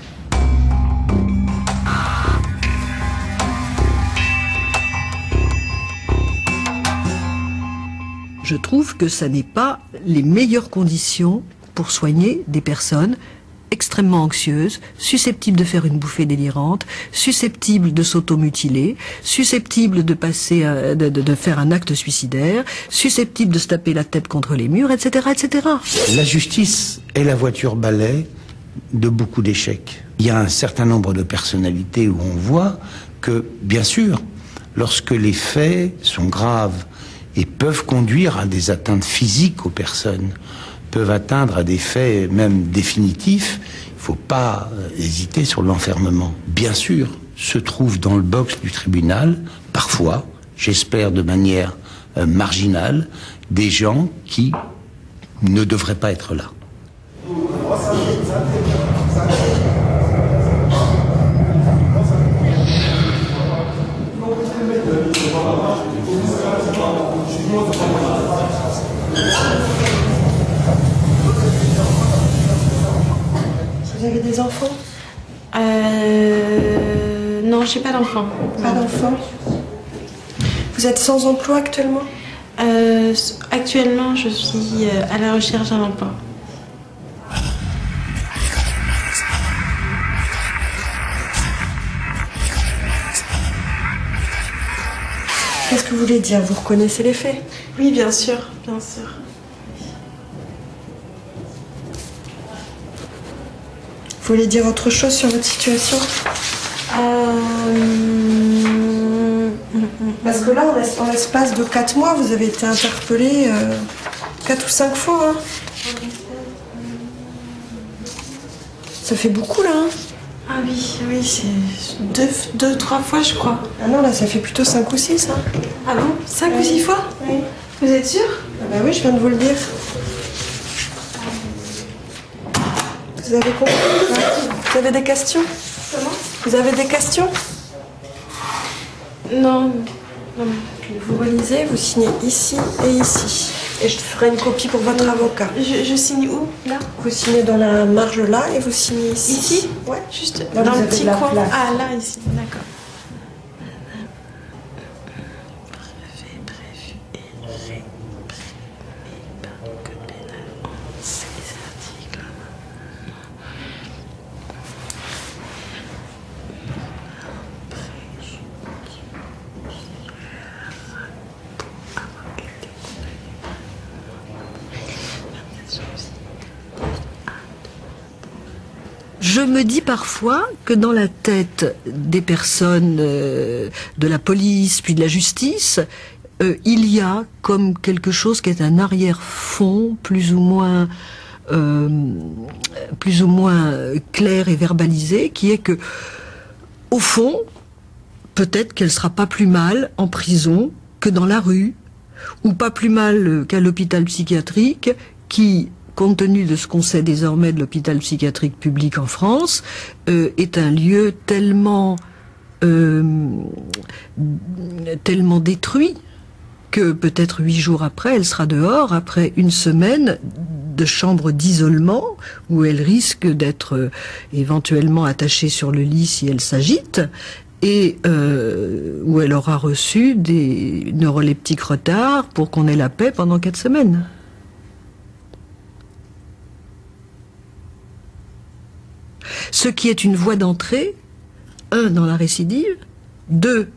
Je trouve que ça n'est pas les meilleures conditions pour soigner des personnes extrêmement anxieuses, susceptibles de faire une bouffée délirante, susceptibles de s'automutiler, susceptibles de de faire un acte suicidaire, susceptibles de se taper la tête contre les murs, etc., etc. La justice est la voiture balai de beaucoup d'échecs. Il y a un certain nombre de personnalités où on voit que, bien sûr, lorsque les faits sont graves et peuvent conduire à des atteintes physiques aux personnes, peuvent atteindre à des faits même définitifs, il ne faut pas hésiter sur l'enfermement. Bien sûr, se trouvent dans le box du tribunal, parfois, j'espère de manière marginale, des gens qui ne devraient pas être là. avez des enfants? Non, j'ai pas d'enfant. Pas d'enfant. Vous êtes sans emploi actuellement? Actuellement, je suis à la recherche d'un emploi. Qu'est-ce que vous voulez dire? Vous reconnaissez les faits? Oui, bien sûr, bien sûr. Vous voulez dire autre chose sur votre situation? Parce que là, en l'espace de 4 mois, vous avez été interpellé 4 ou 5 fois. Hein. Ça fait beaucoup, là. Hein. Ah oui, oui, c'est 2-3 fois, je crois. Ah non, là, ça fait plutôt 5 ou 6. Hein. Ah bon? 5 ou 6 fois? Oui. Vous êtes sûr? Ah bah oui, je viens de vous le dire. Vous avez compris? Vous avez des questions? Comment? Vous avez des questions? Non. Vous relisez, vous signez ici et ici. Et je ferai une copie pour votre avocat. Je signe où? Là? Vous signez dans la marge là et vous signez ici. Ici? Ouais. Juste là, dans vous le avez petit de la coin. place. Ah, là, ici, d'accord. Je me dis parfois que dans la tête des personnes de la police puis de la justice, il y a comme quelque chose qui est un arrière-fond plus ou moins clair et verbalisé, qui est que, au fond, peut-être qu'elle sera pas plus mal en prison que dans la rue, ou pas plus mal qu'à l'hôpital psychiatrique, qui, compte tenu de ce qu'on sait désormais de l'hôpital psychiatrique public en France, est un lieu tellement détruit que peut-être 8 jours après, elle sera dehors, après une semaine de chambre d'isolement, où elle risque d'être éventuellement attachée sur le lit si elle s'agite, et où elle aura reçu des neuroleptiques retards pour qu'on ait la paix pendant 4 semaines. Ce qui est une voie d'entrée, 1, dans la récidive, 2,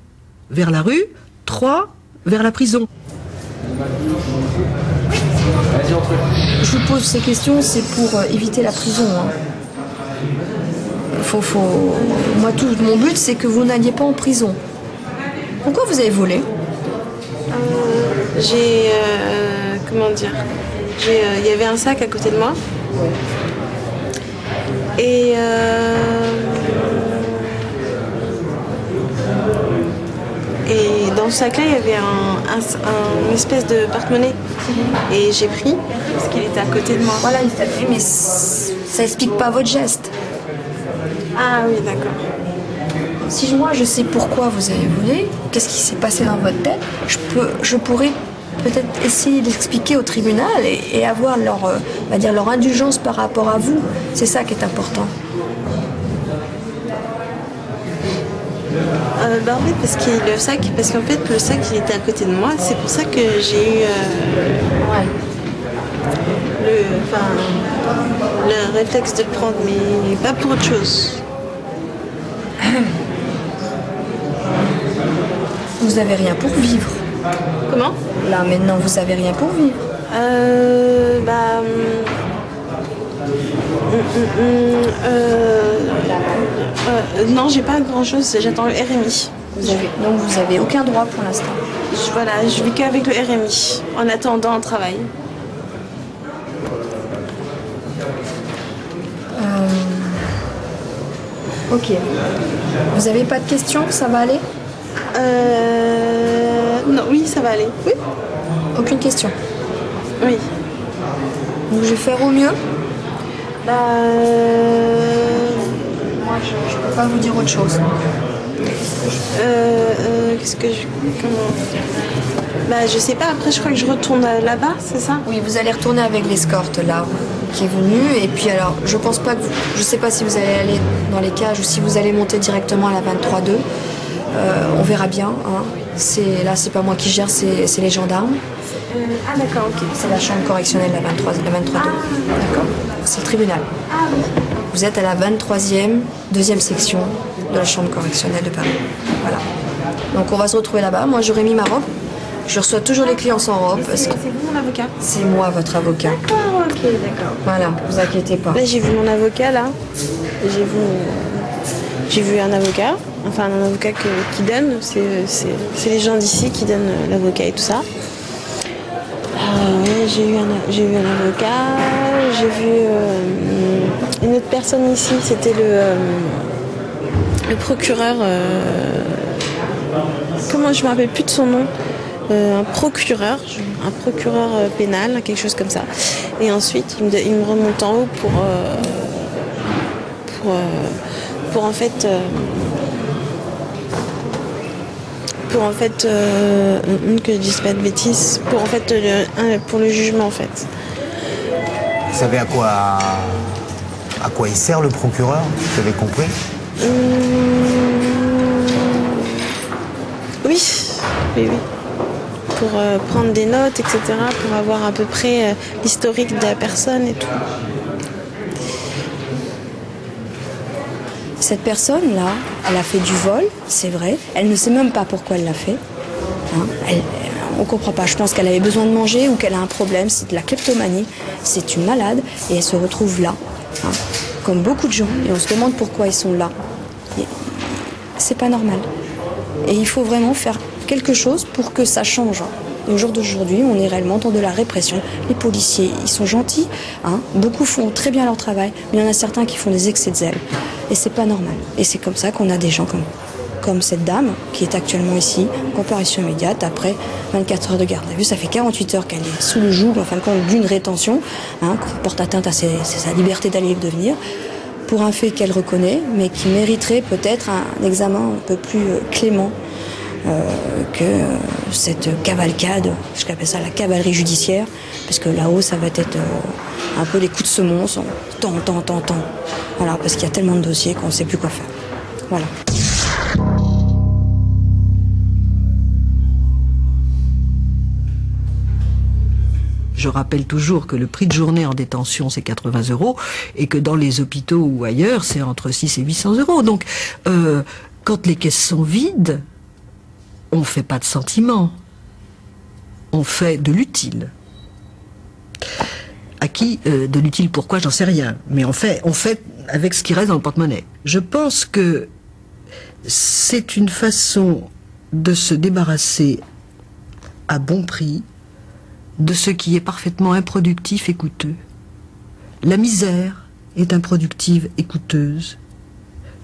vers la rue, 3, vers la prison. Je vous pose ces questions, c'est pour éviter la prison. Hein. Moi, tout mon but, c'est que vous n'alliez pas en prison. Pourquoi vous avez volé? Comment dire? Il y avait un sac à côté de moi. Et dans ce sac-là, il y avait une espèce de porte-monnaie. Et j'ai pris, parce qu'il était à côté de moi. Voilà, il t'a pris, mais ça explique pas votre geste. Ah oui, d'accord. Si moi je sais pourquoi vous avez volé, qu'est-ce qui s'est passé dans votre tête, je pourrais peut-être essayer d'expliquer au tribunal et avoir leur indulgence par rapport à vous. C'est ça qui est important. En fait, parce qu'en fait, le sac il était à côté de moi, c'est pour ça que j'ai eu le réflexe de le prendre, mais pas pour autre chose. Vous avez rien pour vivre. Comment? Là, maintenant, vous avez rien pour vivre. Non, j'ai pas grand-chose, j'attends le RMI. Donc vous avez aucun droit pour l'instant. Voilà, je vis qu'avec le RMI, en attendant un travail. Ok. Vous avez pas de questions? Ça va aller? Non, oui, ça va aller. Oui. Aucune question? Oui. Donc je vais faire au mieux? Moi, je peux pas vous dire autre chose. Qu'est-ce que je... Comment... je sais pas, après je crois que je retourne là-bas, c'est ça? Oui, vous allez retourner avec l'escorte là. qui est venu. Et puis alors, je pense pas que je sais pas si vous allez aller dans les cages ou si vous allez monter directement à la 23-2. On verra bien. Hein. Là, c'est pas moi qui gère, c'est les gendarmes. Ah d'accord, ok. C'est la chambre correctionnelle, la 23-2. D'accord. C'est le tribunal. Vous êtes à la 23e, deuxième section de la chambre correctionnelle de Paris. Voilà. Donc on va se retrouver là-bas. Moi, j'aurais mis ma robe. Je reçois toujours les clients sans robe. C'est vous mon avocat? C'est moi votre avocat. D'accord, ok, d'accord. Voilà, vous inquiétez pas. Là, j'ai vu mon avocat, là. J'ai vu un avocat. Enfin, un avocat qui donne. C'est les gens d'ici qui donnent l'avocat et tout ça. Ouais, j'ai vu un avocat. J'ai vu une autre personne ici. C'était le procureur. Comment je me rappelle plus de son nom. Un procureur pénal, quelque chose comme ça. Et ensuite, il me remonte en haut pour en fait que je dise pas de bêtises, pour le jugement en fait. Vous savez à quoi il sert le procureur? Vous avez compris? Oui. Pour prendre des notes, etc., pour avoir à peu près l'historique de la personne et tout. Cette personne-là, elle a fait du vol, c'est vrai. Elle ne sait même pas pourquoi elle l'a fait. Hein, on ne comprend pas. Je pense qu'elle avait besoin de manger ou qu'elle a un problème. C'est de la kleptomanie. C'est une malade et elle se retrouve là. Hein, comme beaucoup de gens. Et on se demande pourquoi ils sont là. C'est pas normal. Et il faut vraiment faire quelque chose pour que ça change. Et au jour d'aujourd'hui, on est réellement dans de la répression. Les policiers, ils sont gentils. Hein, beaucoup font très bien leur travail. Mais il y en a certains qui font des excès de zèle. Et c'est pas normal. Et c'est comme ça qu'on a des gens comme cette dame qui est actuellement ici, en comparution immédiate, après 24 heures de garde à vue. Ça fait 48 heures qu'elle est sous le joug, en fin de compte, d'une rétention, hein, qui porte atteinte à sa liberté d'aller et de venir, pour un fait qu'elle reconnaît, mais qui mériterait peut-être un examen un peu plus clément que cette cavalcade, j'appelle ça la cavalerie judiciaire, parce que là-haut, ça va être un peu les coups de semonce, tant. Voilà, parce qu'il y a tellement de dossiers qu'on ne sait plus quoi faire. Voilà. Je rappelle toujours que le prix de journée en détention, c'est 80 € et que dans les hôpitaux ou ailleurs, c'est entre 6 et 800 €. Donc, quand les caisses sont vides, on ne fait pas de sentiments. On fait de l'utile. À qui de l'utile? Pourquoi? J'en sais rien. Mais on fait avec ce qui reste dans le porte-monnaie. Je pense que c'est une façon de se débarrasser à bon prix de ce qui est parfaitement improductif et coûteux. La misère est improductive et coûteuse.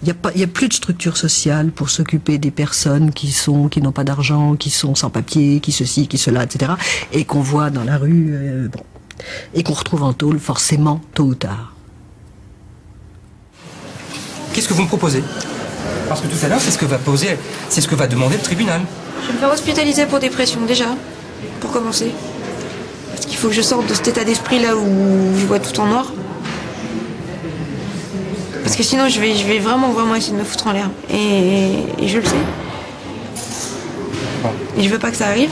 Il n'y a plus de structure sociale pour s'occuper des personnes qui n'ont pas d'argent, qui sont sans papier, qui ceci, qui cela, etc. Et qu'on voit dans la rue, et qu'on retrouve en tôle forcément tôt ou tard. Qu'est-ce que vous me proposez? Parce que tout à l'heure, c'est ce que va demander le tribunal. Je vais me faire hospitaliser pour dépression déjà, pour commencer. Parce qu'il faut que je sorte de cet état d'esprit là où je vois tout en noir. Parce que sinon je vais vraiment essayer de me foutre en l'air. Et je le sais. Et je veux pas que ça arrive.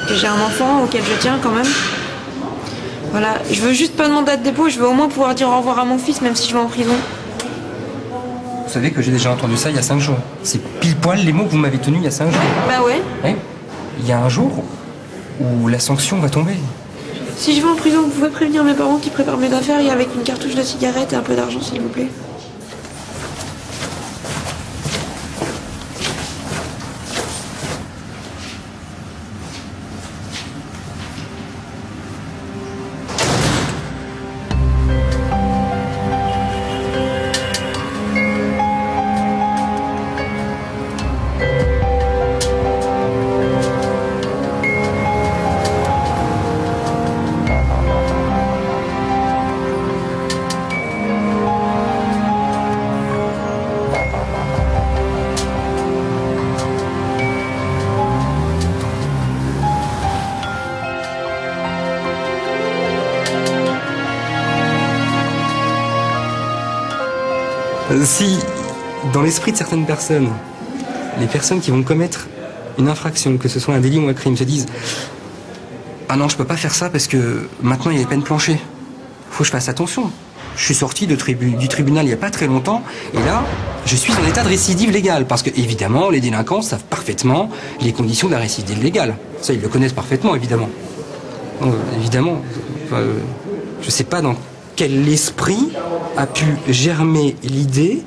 Que j'ai un enfant auquel je tiens quand même. Voilà, je veux juste pas de mandat de dépôt, je veux au moins pouvoir dire au revoir à mon fils même si je vais en prison. Vous savez que j'ai déjà entendu ça il y a 5 jours. C'est pile poil les mots que vous m'avez tenus il y a 5 jours. Bah ouais. Oui. Il y a un jour où la sanction va tomber. Si je vais en prison, vous pouvez prévenir mes parents qui préparent mes affaires et avec une cartouche de cigarette et un peu d'argent s'il vous plaît. Si, dans l'esprit de certaines personnes, les personnes qui vont commettre une infraction, que ce soit un délit ou un crime, se disent « Ah non, je peux pas faire ça parce que maintenant il y a les peines planchées. Faut que je fasse attention. Je suis sorti du tribunal il y a pas très longtemps et là, je suis en état de récidive légale. » Parce que, évidemment, les délinquants savent parfaitement les conditions de la récidive légale. Ça, ils le connaissent parfaitement, évidemment. Évidemment. Je sais pas dans quel esprit a pu germer l'idée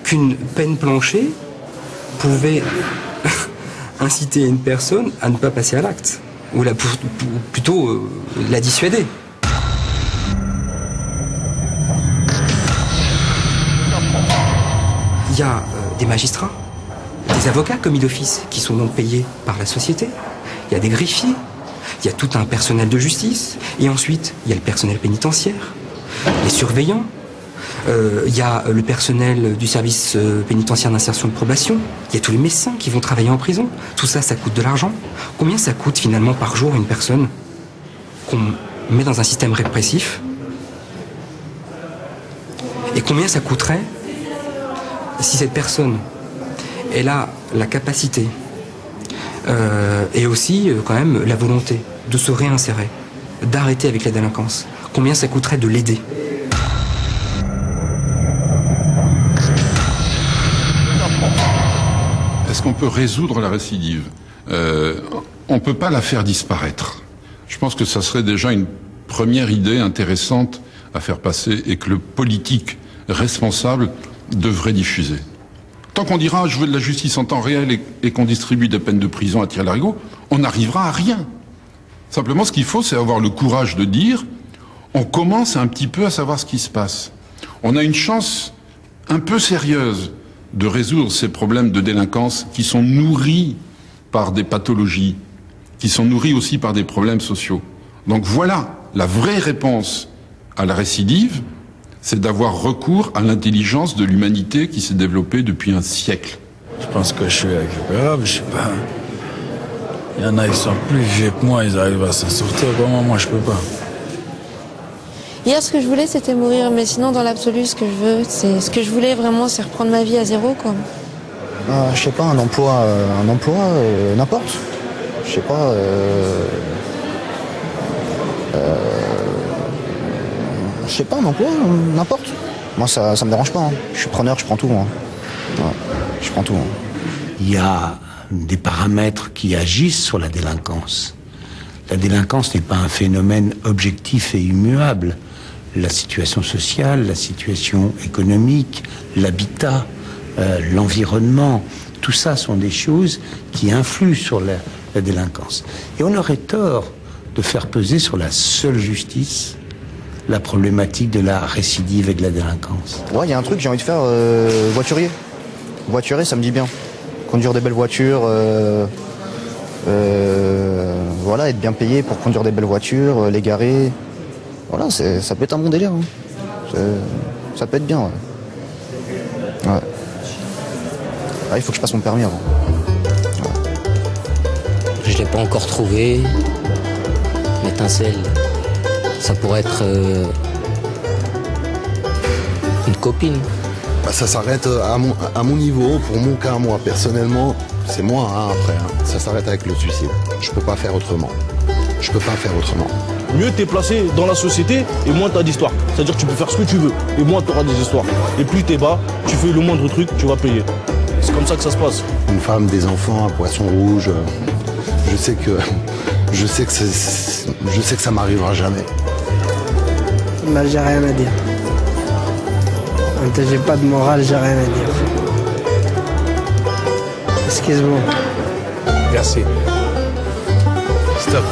qu'une peine planchée pouvait inciter une personne à ne pas passer à l'acte, ou plutôt la dissuader. Il y a des magistrats, des avocats commis d'office qui sont donc payés par la société, il y a des greffiers, il y a tout un personnel de justice, et ensuite il y a le personnel pénitentiaire, les surveillants, il y a le personnel du service pénitentiaire d'insertion de probation, il y a tous les médecins qui vont travailler en prison. Tout ça, ça coûte de l'argent. Combien ça coûte finalement par jour une personne qu'on met dans un système répressif? Et combien ça coûterait si cette personne, elle a la capacité et aussi quand même la volonté de se réinsérer, d'arrêter avec la délinquance? Combien ça coûterait de l'aider? Est-ce qu'on peut résoudre la récidive? On ne peut pas la faire disparaître. Je pense que ça serait déjà une première idée intéressante à faire passer et que le politique responsable devrait diffuser. Tant qu'on dira « je veux de la justice en temps réel » et qu'on distribue des peines de prison à tire-larigot, on n'arrivera à rien. Simplement, ce qu'il faut, c'est avoir le courage de dire « on commence un petit peu à savoir ce qui se passe ». On a une chance un peu sérieuse de résoudre ces problèmes de délinquance qui sont nourris par des pathologies, qui sont nourris aussi par des problèmes sociaux. Donc voilà, la vraie réponse à la récidive, c'est d'avoir recours à l'intelligence de l'humanité qui s'est développée depuis un siècle. Je pense que je suis récupérable, je sais pas. Il y en a qui sont plus vieux que moi, ils arrivent à s'en sortir. Moi, je peux pas. Hier, ce que je voulais, c'était mourir, mais sinon, dans l'absolu, ce que je veux, ce que je voulais vraiment, c'est reprendre ma vie à zéro, quoi. Je sais pas, un emploi, n'importe. Je sais pas, je sais pas, un emploi, n'importe. Moi, ça me dérange pas. Hein. Je suis preneur, je prends tout. Moi. Ouais, je prends tout. Hein. Il y a des paramètres qui agissent sur la délinquance. La délinquance n'est pas un phénomène objectif et immuable. La situation sociale, la situation économique, l'habitat, l'environnement, tout ça sont des choses qui influent sur la délinquance. Et on aurait tort de faire peser sur la seule justice la problématique de la récidive et de la délinquance. Ouais, il y a un truc, j'ai envie de faire voiturier. Voiturer, ça me dit bien. Conduire des belles voitures, voilà, être bien payé pour conduire des belles voitures, les garer. Voilà, ça peut être un bon délire. Hein. Ça peut être bien. Ouais. Ouais. Ah, il faut que je passe mon permis avant. Ouais. Je ne l'ai pas encore trouvé. L'étincelle, ça pourrait être une copine. Bah, ça s'arrête à mon niveau, pour mon cas, moi, personnellement, c'est moi, hein, après. Hein. Ça s'arrête avec le suicide. Je peux pas faire autrement. Je peux pas faire autrement. Mieux t'es placé dans la société et moins t'as d'histoires. C'est-à-dire que tu peux faire ce que tu veux et moins t'auras des histoires. Et plus t'es bas, tu fais le moindre truc, tu vas payer. C'est comme ça que ça se passe. Une femme, des enfants, un poisson rouge, je sais que ça m'arrivera jamais. Bah, j'ai rien à dire. J'ai pas de morale, j'ai rien à dire. Excuse-moi. Merci. Stop.